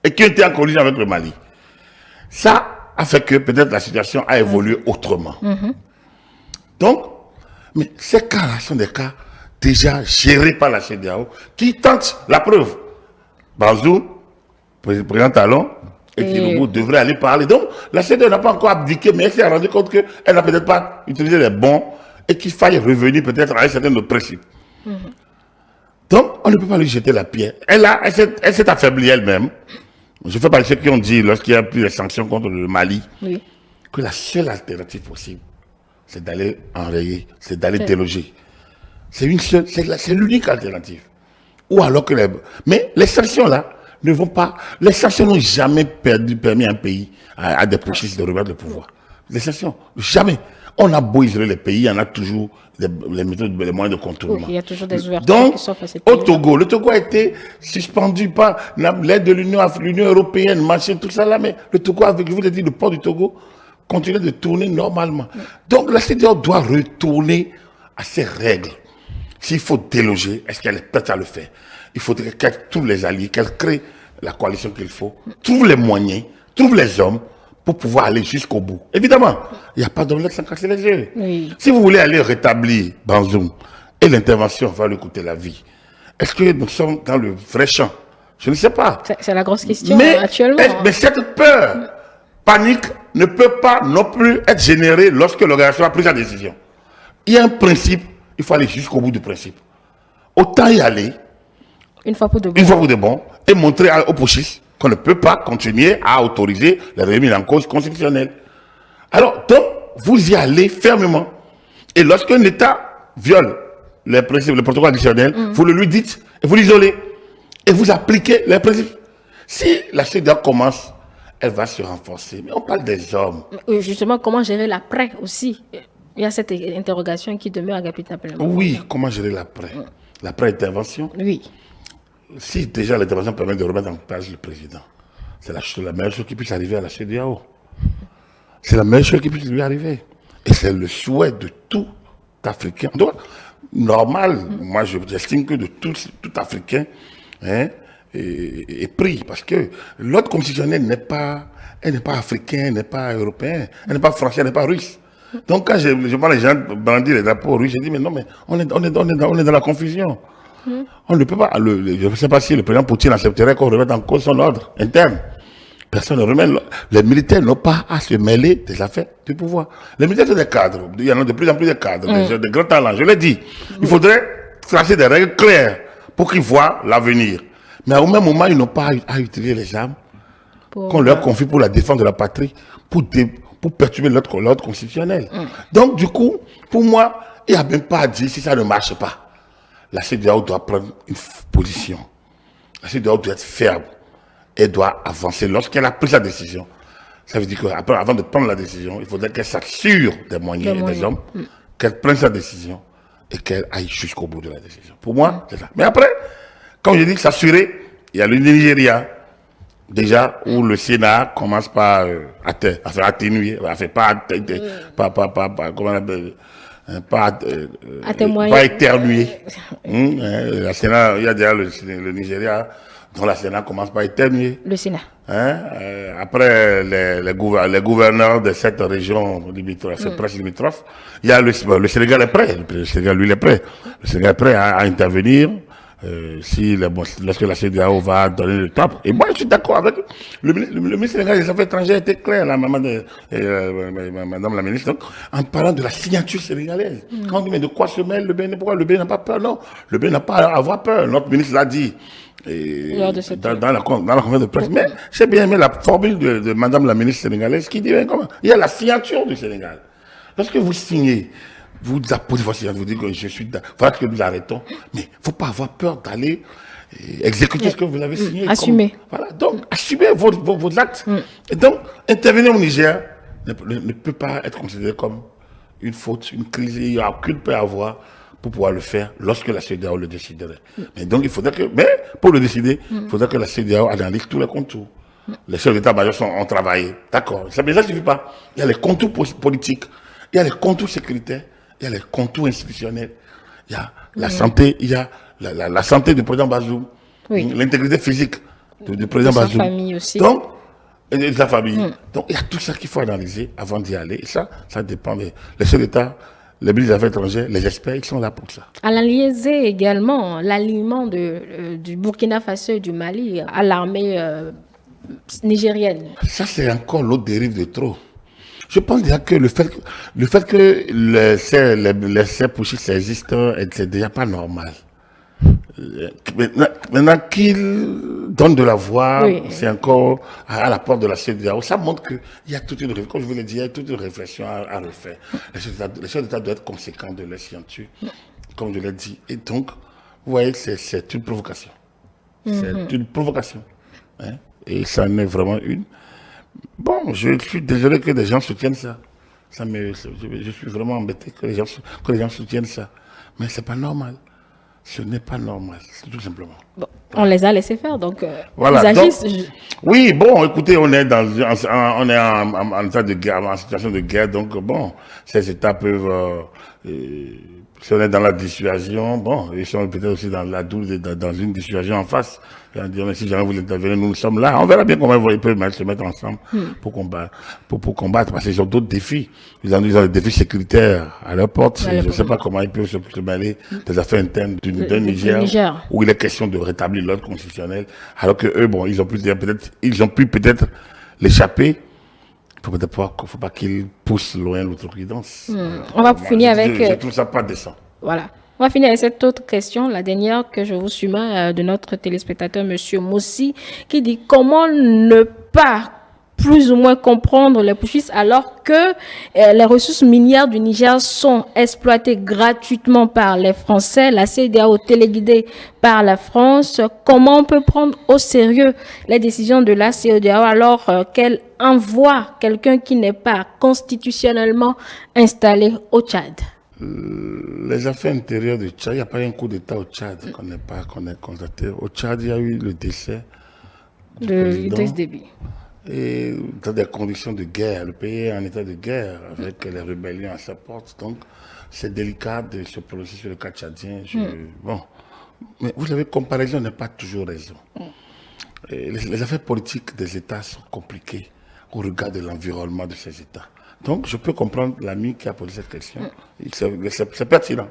Et qui étaient en collusion avec le Mali. Ça a fait que peut-être la situation a évolué autrement. Donc, mais ces cas-là sont des cas déjà gérés par la CEDEAO qui tentent la preuve. Bazoum, président Talon et Tinubu devraient aller parler. Donc, la CEDEAO n'a pas encore abdiqué, mais elle s'est rendue compte qu'elle n'a peut-être pas utilisé les bons et qu'il faille revenir peut-être à un certain nombre de principes. Donc, on ne peut pas lui jeter la pierre. Elle s'est affaiblie elle-même. Je fais partie de ceux qui ont dit, lorsqu'il y a eu les sanctions contre le Mali, que la seule alternative possible, c'est d'aller enrayer, c'est d'aller déloger. C'est l'unique alternative. Ou alors que mais les sanctions là ne vont pas. Les sanctions n'ont jamais permis à un pays, à des putschistes de remettre le pouvoir. Les sanctions, jamais. On a beau isoler les pays, il y en a toujours les méthodes, les moyens de contournement. Il y a toujours des ouvertures qui s'offrent à ces pays. Au Togo, le Togo a été suspendu par l'aide de l'Union européenne, machin, tout ça là, mais le Togo, je vous ai dit, le port du Togo continue de tourner normalement. Donc la CEDEAO doit retourner à ses règles. S'il faut déloger, est-ce qu'elle est prête à le faire? Il faudrait qu'elle ait tous les alliés, qu'elle crée la coalition qu'il faut, trouve les moyens, trouve les hommes pour pouvoir aller jusqu'au bout. Évidemment, il n'y a pas d'omelette sans casser les yeux. Oui. Si vous voulez aller rétablir Bazoum et l'intervention va lui coûter la vie, est-ce que nous sommes dans le vrai champ? Je ne sais pas. C'est la grosse question actuellement. Mais cette peur, panique, ne peut pas non plus être générée lorsque l'organisation a pris sa décision. Il y a un principe, il faut aller jusqu'au bout du principe. Autant y aller, une fois pour de bon, et montrer aux pochistes qu'on ne peut pas continuer à autoriser les remises en cause constitutionnelles. Alors, donc, vous y allez fermement. Et lorsqu'un État viole les principes, le protocole additionnel, vous le lui dites, et vous l'isolez, et vous appliquez les principes. Si la CEDEAO commence, elle va se renforcer. Mais on parle des hommes. Justement, comment gérer l'après aussi? Il y a cette interrogation qui demeure à Capitaine. Oui, comment gérer l'après? L'après-intervention? Oui. Si déjà l'intervention permet de remettre en place le président, c'est la meilleure chose qui puisse arriver à la CEDEAO. C'est la meilleure chose qui puisse lui arriver. Et c'est le souhait de tout Africain. Donc, normal, moi j'estime que de tout Africain est pris. Parce que l'ordre constitutionnel n'est pas africain, elle n'est pas européen, elle n'est pas français, elle n'est pas russe. Donc quand je vois les gens brandir les drapeaux russes, je dis mais non, mais on est dans la confusion. On ne peut pas, je ne sais pas si le président Poutine accepterait qu'on remette en cause son ordre interne. Personne ne remet. Les militaires n'ont pas à se mêler des affaires du pouvoir. Les militaires sont des cadres. Il y en a de plus en plus de cadres, de grands talents. Je l'ai dit. Il faudrait tracer des règles claires pour qu'ils voient l'avenir. Mais au même moment, ils n'ont pas à utiliser les armes qu'on leur confie pour la défense de la patrie, pour perturber l'ordre constitutionnel. Donc, du coup, pour moi, il n'y a même pas à dire si ça ne marche pas. La CEDEAO doit prendre une position. La CEDEAO doit être ferme. Elle doit avancer. Lorsqu'elle a pris sa décision, ça veut dire qu'avant de prendre la décision, il faudrait qu'elle s'assure des moyens et des hommes, qu'elle prenne sa décision et qu'elle aille jusqu'au bout de la décision. Pour moi, c'est ça. Mais après, comme je dis, s'assurer, il y a le Nigeria, déjà, où le Sénat commence par atténuer, comment on appelle, pas éternuer. Le Sénat, il y a déjà le Nigeria, dont la Sénat commence par éternuer. Le Sénat. Après les gouverneurs de cette région limitrophe, presque limitrophe, il y a le Sénégal est prêt. Le Sénégal, lui, il est prêt. Le Sénégal est prêt à intervenir. Lorsque la CEDEAO va donner le top. Et moi, je suis d'accord avec le ministre sénégalais des Affaires étrangères était clair, madame la ministre, donc, en parlant de la signature sénégalaise. Quand on dit, mais de quoi se mêle le Bénin? Pourquoi le Bénin n'a pas peur? Non, le Bénin n'a pas à avoir peur. Notre ministre l'a dit. Dans la conférence de presse. Mais j'ai bien aimé la formule de madame la ministre sénégalaise qui dit, comment? Il y a la signature du Sénégal. Lorsque vous signez, vous apposez votre signature, vous dites que je suis d'accord, voilà que nous arrêtons. Mais il ne faut pas avoir peur d'aller exécuter ce que vous avez signé. Assumer. Voilà, donc assumez vos actes. Et donc, intervenir au Niger ne peut pas être considéré comme une faute, une crise. Il n'y a aucune peur à avoir pour pouvoir le faire lorsque la CEDEAO le déciderait. Mais donc, il faudrait que, pour le décider, il faudrait que la CEDEAO analyse tous les contours. Les chefs d'État-major ont travaillé. D'accord. Mais ça ne suffit pas. Il y a les contours politiques, il y a les contours sécuritaires, il y a les contours institutionnels, il y a la santé, il y a la santé du président Bazoum, l'intégrité physique du président Bazoum. Sa famille aussi. Donc, et de sa famille. Donc, il y a tout ça qu'il faut analyser avant d'y aller. Et ça dépend des chefs d'État, les ministres des Affaires étrangères, les experts, ils sont là pour ça. À l'analyser également l'alignement du Burkina Faso et du Mali à l'armée nigérienne. Ça, c'est encore l'autre dérive de trop. Je pense déjà que le fait que les sépouchistes existent, c'est déjà pas normal. Maintenant qu'ils donnent de la voix, c'est encore à la porte de la CEDEAO. Ça montre qu'il y a toute une réflexion, comme je vous l'ai dit, il y a toute une réflexion à refaire. Les chefs d'État doivent être conséquents de leur signature, comme je l'ai dit. Et donc, vous voyez, c'est une provocation. C'est une provocation. Hein? Et ça en est vraiment une. Bon, je suis désolé que des gens soutiennent ça. Je suis vraiment embêté que les gens soutiennent ça. Mais c'est pas normal. Ce n'est pas normal, tout simplement. Bon, on les a laissés faire, donc voilà, ils agissent. Oui, bon, écoutez, on est en état de guerre, en situation de guerre, donc bon, ces États peuvent Si on est dans la dissuasion, bon, ils sont peut-être aussi dans la doule, dans une dissuasion en face. Et on dit, mais si jamais vous intervenez, nous sommes là. On verra bien comment ils peuvent se mettre ensemble pour combattre, parce qu'ils ont d'autres défis. Ils ont des défis sécuritaires à leur porte. Je ne sais pas comment ils peuvent se mêler des affaires internes d'un Niger, où il est question de rétablir l'ordre constitutionnel, alors que eux, bon, ils ont pu peut-être l'échapper. Il ne faut pas qu'ils poussent loin l'outrecuidance. On va finir avec... Je trouve ça pas décent. Voilà. On va finir avec cette autre question, la dernière que je vous soumets de notre téléspectateur, Monsieur Moussi, qui dit comment ne pas plus ou moins comprendre les putschistes alors que les ressources minières du Niger sont exploitées gratuitement par les Français, la CEDEAO téléguidée par la France. Comment on peut prendre au sérieux les décisions de la CEDEAO alors qu'elle envoie quelqu'un qui n'est pas constitutionnellement installé au Tchad? Les affaires intérieures du Tchad, il n'y a pas eu un coup d'État au Tchad qu'on ait constaté. Au Tchad, il y a eu le décès de Idriss Déby. Et dans des conditions de guerre, le pays est en état de guerre avec les rébellions à sa porte. Donc, c'est délicat de se prononcer sur le cas tchadien. Bon, mais vous savez, comparaison n'est pas toujours raison. Les affaires politiques des États sont compliquées au regard de l'environnement de ces États. Donc, je peux comprendre l'ami qui a posé cette question. C'est pertinent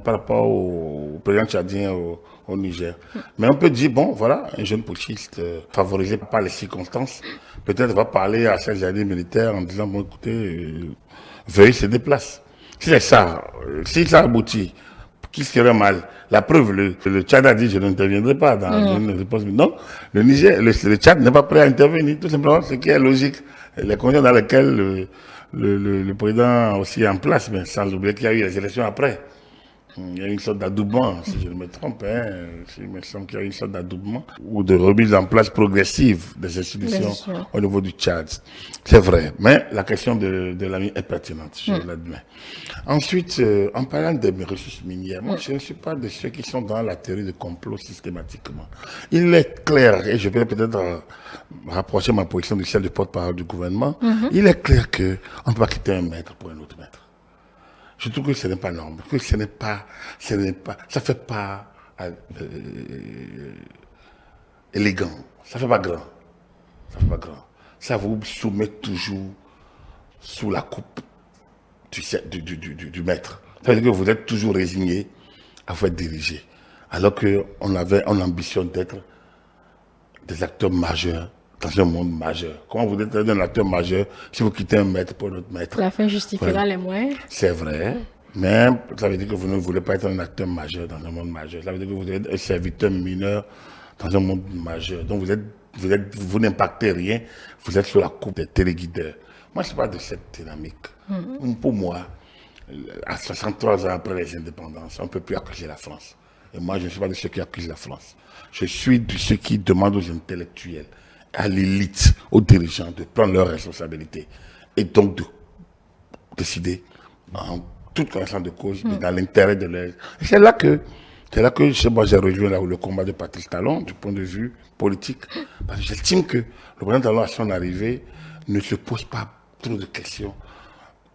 par rapport au président tchadien au Niger. Mais on peut dire, bon, voilà, un jeune putschiste favorisé par les circonstances, peut-être va parler à ses alliés militaires en disant, bon, écoutez, veuillez se déplacer. Si c'est ça, si ça aboutit, qui serait mal? La preuve, le Tchad a dit, je n'interviendrai pas dans une réponse. Non, le Niger, le Tchad n'est pas prêt à intervenir, tout simplement, ce qui est logique. Les conditions dans lesquelles le président aussi est en place, mais sans oublier qu'il y a eu les élections après. Il y a une sorte d'adoubement, si je ne me trompe, il me semble qu'il y a une sorte d'adoubement ou de remise en place progressive des institutions au niveau du Tchad. C'est vrai, mais la question de l'ami est pertinente, je l'admets. Ensuite, en parlant des ressources minières, moi je ne suis pas de ceux qui sont dans la théorie de complot systématiquement. Il est clair, et je vais peut-être rapprocher ma position de celle du porte-parole du gouvernement, il est clair qu'on ne peut pas quitter un maître pour un autre maître. Je trouve que ce n'est pas normal, que ça fait pas élégant, ça fait pas grand, ça vous soumet toujours sous la coupe du maître. Ça veut dire que vous êtes toujours résigné à vous être dirigé, alors qu'on ambitionne d'être des acteurs majeurs dans un monde majeur. Comment vous êtes un acteur majeur si vous quittez un maître pour un autre maître? La fin justifiera les moyens. C'est vrai, mais ça veut dire que vous ne voulez pas être un acteur majeur dans un monde majeur. Ça veut dire que vous êtes un serviteur mineur dans un monde majeur. Donc vous n'impactez rien, vous êtes sous la coupe des téléguideurs. Moi, je ne suis pas de cette dynamique. Pour moi, à 63 ans après les indépendances, on ne peut plus accuser la France. Et moi, je ne suis pas de ceux qui accusent la France. Je suis de ceux qui demandent aux intellectuels, à l'élite, aux dirigeants de prendre leurs responsabilités et donc de décider en toute connaissance de cause, mais dans l'intérêt de l'air. Et c'est là que moi j'ai rejoint là où le combat de Patrice Talon du point de vue politique. Parce que j'estime que le président Talon à son arrivée ne se pose pas trop de questions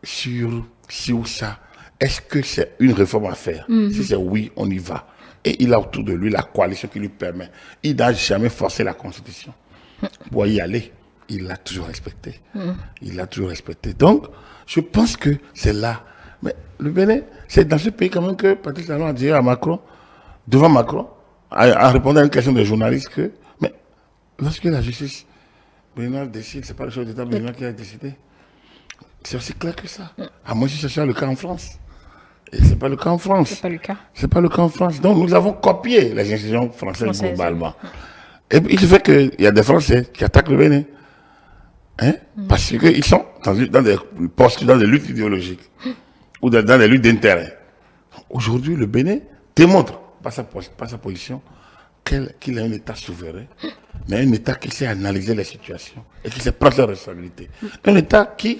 sur si ou ça. Est-ce que c'est une réforme à faire? Si c'est oui, on y va. Et il a autour de lui la coalition qui lui permet. Il n'a jamais forcé la Constitution. Pour y aller, il l'a toujours respecté. Il l'a toujours respecté. Donc, je pense que c'est là. Mais le Bénin, c'est dans ce pays quand même que Patrice Talon a dit à Macron, devant Macron, en répondant à une question des journalistes, que, mais lorsque la justice béninoise décide, c'est pas le chef d'État béninois qui a décidé. C'est aussi clair que ça. À moins que ce soit le cas en France. Et c'est pas le cas en France. C'est pas le cas. C'est pas le cas en France. Donc, nous avons copié les institutions françaises globalement. Et il se fait qu'il y a des Français qui attaquent le Bénin. Parce qu'ils sont dans des postes, dans des luttes idéologiques ou dans des luttes d'intérêt. Aujourd'hui, le Bénin démontre, par sa position, qu'il a un État souverain, mais un État qui sait analyser les situations et qui sait prendre ses responsabilités. Un État qui,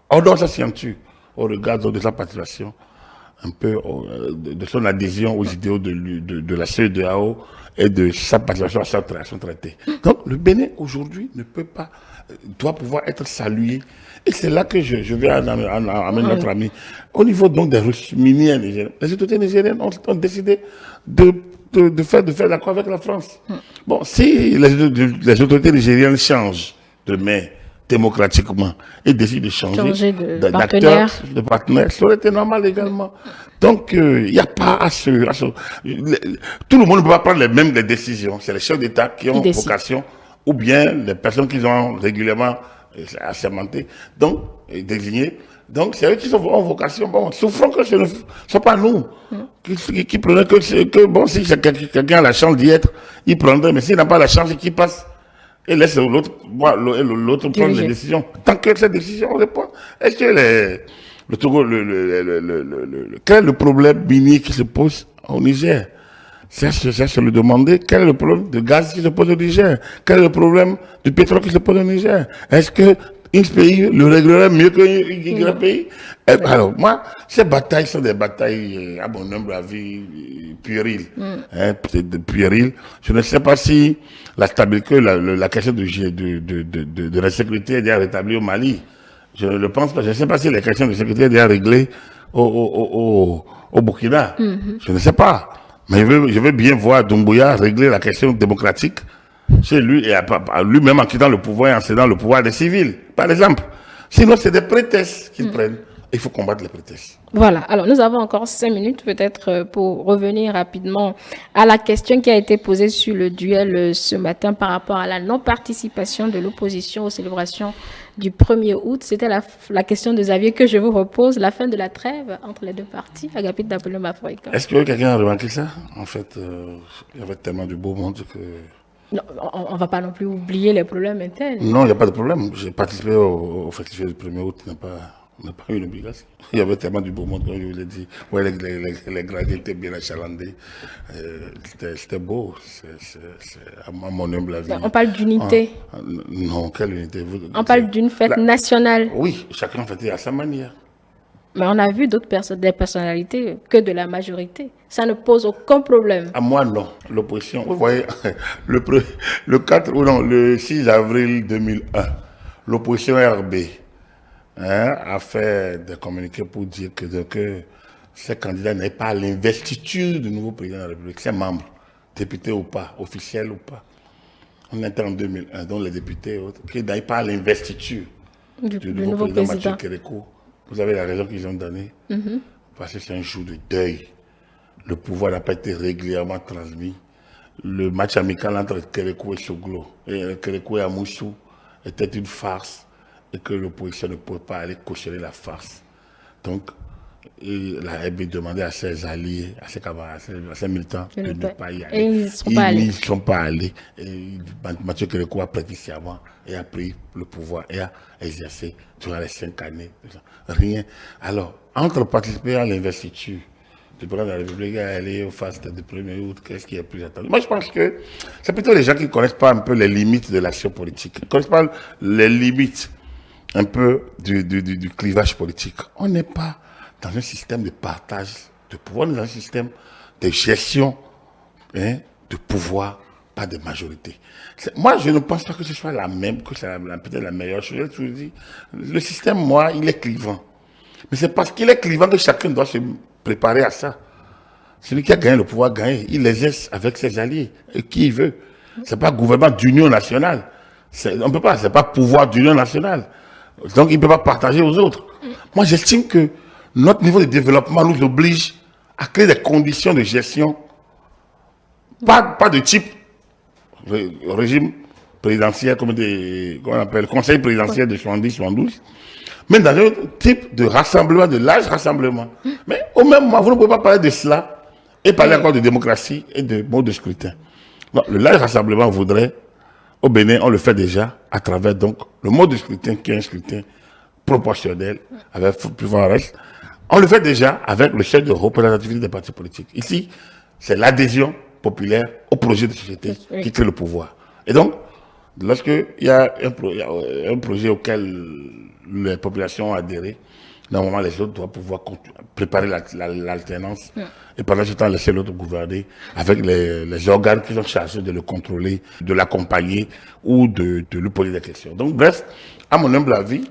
hors de sa scienture, au regard de sa participation un peu de son adhésion aux idéaux de la CEDEAO et de sa participation à son traité. Donc le Bénin aujourd'hui ne peut pas, doit pouvoir être salué. Et c'est là que je vais amener notre ami. Au niveau donc des ressources minières nigériennes, les autorités nigériennes ont décidé de faire l'accord avec la France. Bon, si les autorités nigériennes changent demain démocratiquement et décident de changer d'acteurs, de partenaires, ça aurait été normal également. Donc, il n'y a pas à tout le monde ne peut pas prendre les mêmes décisions. C'est les chefs d'État qui ont vocation, ou bien les personnes qui ont régulièrement assermenté, donc désigné. Donc, c'est eux qui ont vocation. Bon, souffrons que ce ne soit pas nous qui prenons que bon, si quelqu'un a la chance d'y être, il prendrait, mais s'il n'a pas la chance, qu'il passe et laisse l'autre prendre les décisions. Tant que cette décision répond, est-ce que quel est le problème minier qui se pose au Niger? C'est se le demander. Quel est le problème de gaz qui se pose au Niger? Quel est le problème du pétrole qui se pose au Niger? Est-ce que un pays le réglerait mieux qu'un pays? Alors, moi, ces batailles sont des batailles, à mon humble avis, puériles. Puériles. Je ne sais pas si la stabilité, la question de la sécurité est déjà rétablie au Mali. Je ne le pense pas. Je ne sais pas si les questions de sécurité sont déjà réglées au Burkina. Je ne sais pas. Mais je veux bien voir Doumbouya régler la question démocratique chez lui et lui-même en quittant le pouvoir et en cédant le pouvoir des civils, par exemple. Sinon, c'est des prétextes qu'ils prennent. Il faut combattre les prétextes. Voilà. Alors, nous avons encore 5 minutes peut-être pour revenir rapidement à la question qui a été posée sur le duel ce matin par rapport à la non-participation de l'opposition aux célébrations du 1er août. C'était la question de Xavier que je vous repose. La fin de la trêve entre les deux parties. Agapit d'Apollon Mafoïka. Est-ce que quelqu'un a remarqué ça? En fait, il y avait tellement de beau monde que... Non, on ne va pas non plus oublier les problèmes internes. Non, il n'y a pas de problème. J'ai participé au festival du 1er août. On n'a pas eu une obligation. Il y avait tellement du beau monde, comme je vous l'ai dit. Ouais, les gradés étaient bien achalandés. C'était beau. C'est à mon humble avis. On parle d'unité. Non, quelle unité? On parle d'une fête nationale. Oui, chacun fêtait à sa manière. Mais on a vu d'autres personnes, des personnalités que de la majorité. Ça ne pose aucun problème. À moi, non. L'opposition, vous voyez, le 6 avril 2001, l'opposition RB a fait des communiqués pour dire que ces candidats n'aient pas l'investiture du nouveau président de la République, ses membres, députés ou pas, officiels ou pas. On était en 2001, donc les députés qui n'aient pas l'investiture du nouveau président Mathieu Kérékou. Vous avez la raison qu'ils ont donnée, parce que c'est un jour de deuil. Le pouvoir n'a pas été régulièrement transmis. Le match amical entre Kérékou et Soglo, Kérékou et Amoussou, était une farce et que l'opposition ne pouvait pas aller cautionner la farce. Donc, la RB demandait à ses alliés, à ses camarades, à ses militants de ne pas y aller. Et ils ne sont pas allés. Et Mathieu Kérékou a prêté serment et a pris le pouvoir et a exercé durant les 5 années. Rien. Alors, entre participer à l'investiture du président de la République et aller au faste du 1er août, qu'est-ce qui est plus attendu? Moi, je pense que c'est plutôt les gens qui ne connaissent pas un peu les limites de l'action politique, qui ne connaissent pas les limites un peu du clivage politique. On n'est pas dans un système de partage de pouvoir, on est dans un système de gestion de pouvoir, pas de majorité. Moi, je ne pense pas que ce soit la même, que c'est peut-être la meilleure chose. Je vous dis, le système, moi, il est clivant. Mais c'est parce qu'il est clivant que chacun doit se préparer à ça. Celui qui a gagné le pouvoir gagne, il l'exerce avec ses alliés, et qui il veut. C'est pas gouvernement d'union nationale. On peut pas, c'est pas pouvoir d'union nationale. Donc, il ne peut pas partager aux autres. Moi, j'estime que notre niveau de développement nous oblige à créer des conditions de gestion, pas de type régime présidentiel, comme on appelle, conseil présidentiel de 70-72, mais dans un type de rassemblement, de large rassemblement. Mais au même moment, vous ne pouvez pas parler de cela et parler encore de démocratie et de mode de scrutin. Donc, le large rassemblement voudrait, au Bénin, on le fait déjà à travers donc le mode de scrutin qui est un scrutin proportionnel avec plus grand reste. On le fait déjà avec le chef de représentativité des partis politiques. Ici, c'est l'adhésion populaire au projet de société qui crée le pouvoir. Et donc, lorsqu'il y a un projet auquel les populations ont adhéré, Normalement, les autres doivent pouvoir préparer l'alternance et pendant ce temps, laisser l'autre gouverner avec les organes qui sont chargés de le contrôler, de l'accompagner ou de lui poser des questions. Donc, bref, à mon humble avis,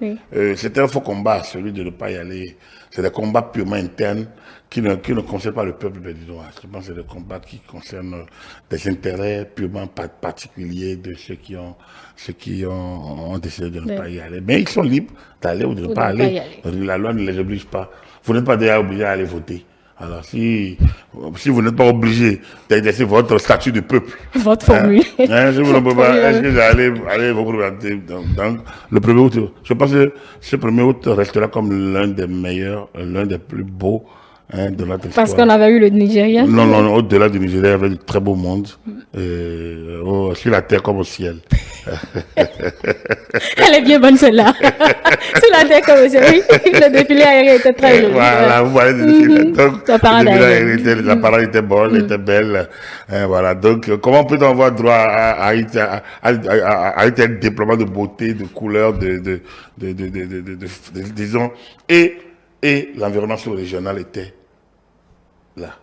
c'était un faux combat, celui de ne pas y aller. C'est des combats purement internes qui ne concernent pas le peuple béninois. Je pense que c'est des combats qui concernent des intérêts purement particuliers de ceux qui ont décidé de ne pas y aller. Mais ils sont libres d'aller ou de ne pas aller. La loi ne les oblige pas. Vous n'êtes pas déjà obligé à aller voter. Alors, si vous n'êtes pas obligé d'exercer votre statut de peuple, votre formule. Si vous ne pouvez pas, est-ce que vous allez vous présenter donc, le 1er août? Je pense que ce 1er août restera comme l'un des meilleurs, l'un des plus beaux de notre histoire. Parce qu'on avait eu le Nigeria. Non, au-delà du Nigeria, il y avait du très beau monde, sur la terre comme au ciel. Elle est bien bonne celle-là. Sur la terre comme au ciel. Oui, le défilé aérien était très joli. Voilà, vous parlez du défilé. Donc, la parade était bonne, était belle. Voilà, donc comment peut-on avoir droit à un tel déploiement de beauté, de couleurs, disons, et l'environnement sous-régional était là.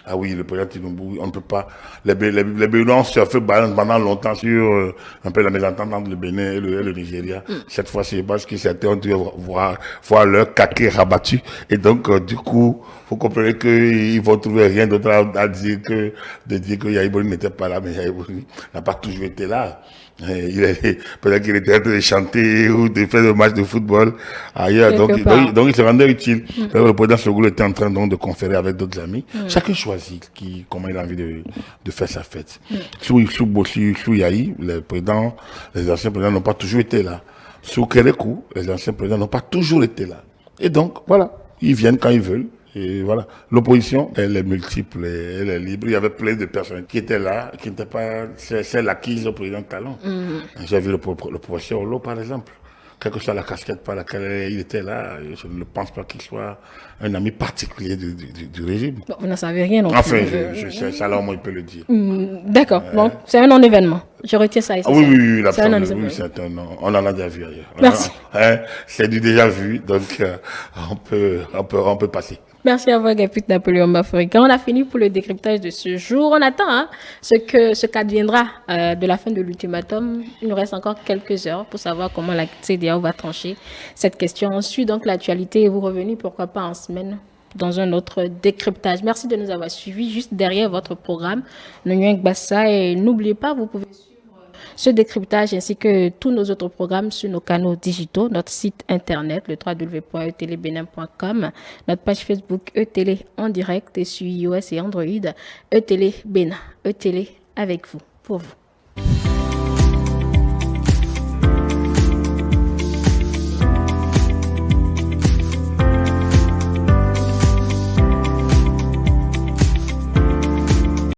Ah oui, le président Tinubu, on ne peut pas. Les Béninois ont surfé pendant longtemps sur un peu la mésentente entre le Bénin et le Nigeria. Cette fois-ci, parce que certains ont dû voir leur caquet rabattu. Et donc, du coup, vous comprenez qu'ils vont trouver rien d'autre à dire que de dire que Yaïboni n'était pas là, mais Yaïboni n'a pas toujours été là. Peut-être qu'il était en train de chanter ou de faire des matchs de football ailleurs. Donc, il se rendait utile. Le président Sogolo était en train donc de conférer avec d'autres amis. Chacun choisit comment il a envie de faire sa fête. Sous Yahi, les anciens présidents n'ont pas toujours été là. Sous Kérékou, les anciens présidents n'ont pas toujours été là. Et donc, voilà, ils viennent quand ils veulent. Et voilà, l'opposition, elle est multiple, elle est libre. Il y avait plein de personnes qui étaient là, qui n'étaient pas celles acquises au président Talon. J'ai vu le professeur Olo, par exemple. Quelle que soit la casquette par laquelle il était là, je ne pense pas qu'il soit un ami particulier du régime. Bon, vous n'en savez rien non plus. Enfin, ça là, au moins, il peut le dire. D'accord, bon, c'est un non-événement. Je retiens ça ici. Oui, c'est un non. On en a déjà vu ailleurs. Merci. C'est du déjà vu, donc on peut passer. Merci à vous, Agapit Napoléon Bafouika. On a fini pour le décryptage de ce jour. On attend ce qu'adviendra de la fin de l'ultimatum. Il nous reste encore quelques heures pour savoir comment la CEDEAO va trancher cette question. On suit donc l'actualité et vous revenez, pourquoi pas en semaine, dans un autre décryptage. Merci de nous avoir suivis juste derrière votre programme, Nguyen Bassa. Et n'oubliez pas, vous pouvez suivre ce décryptage ainsi que tous nos autres programmes sur nos canaux digitaux, notre site internet, le www.etelebenin.com, notre page Facebook ETélé en direct et sur iOS et Android, ETélé Bénin, ETélé avec vous, pour vous.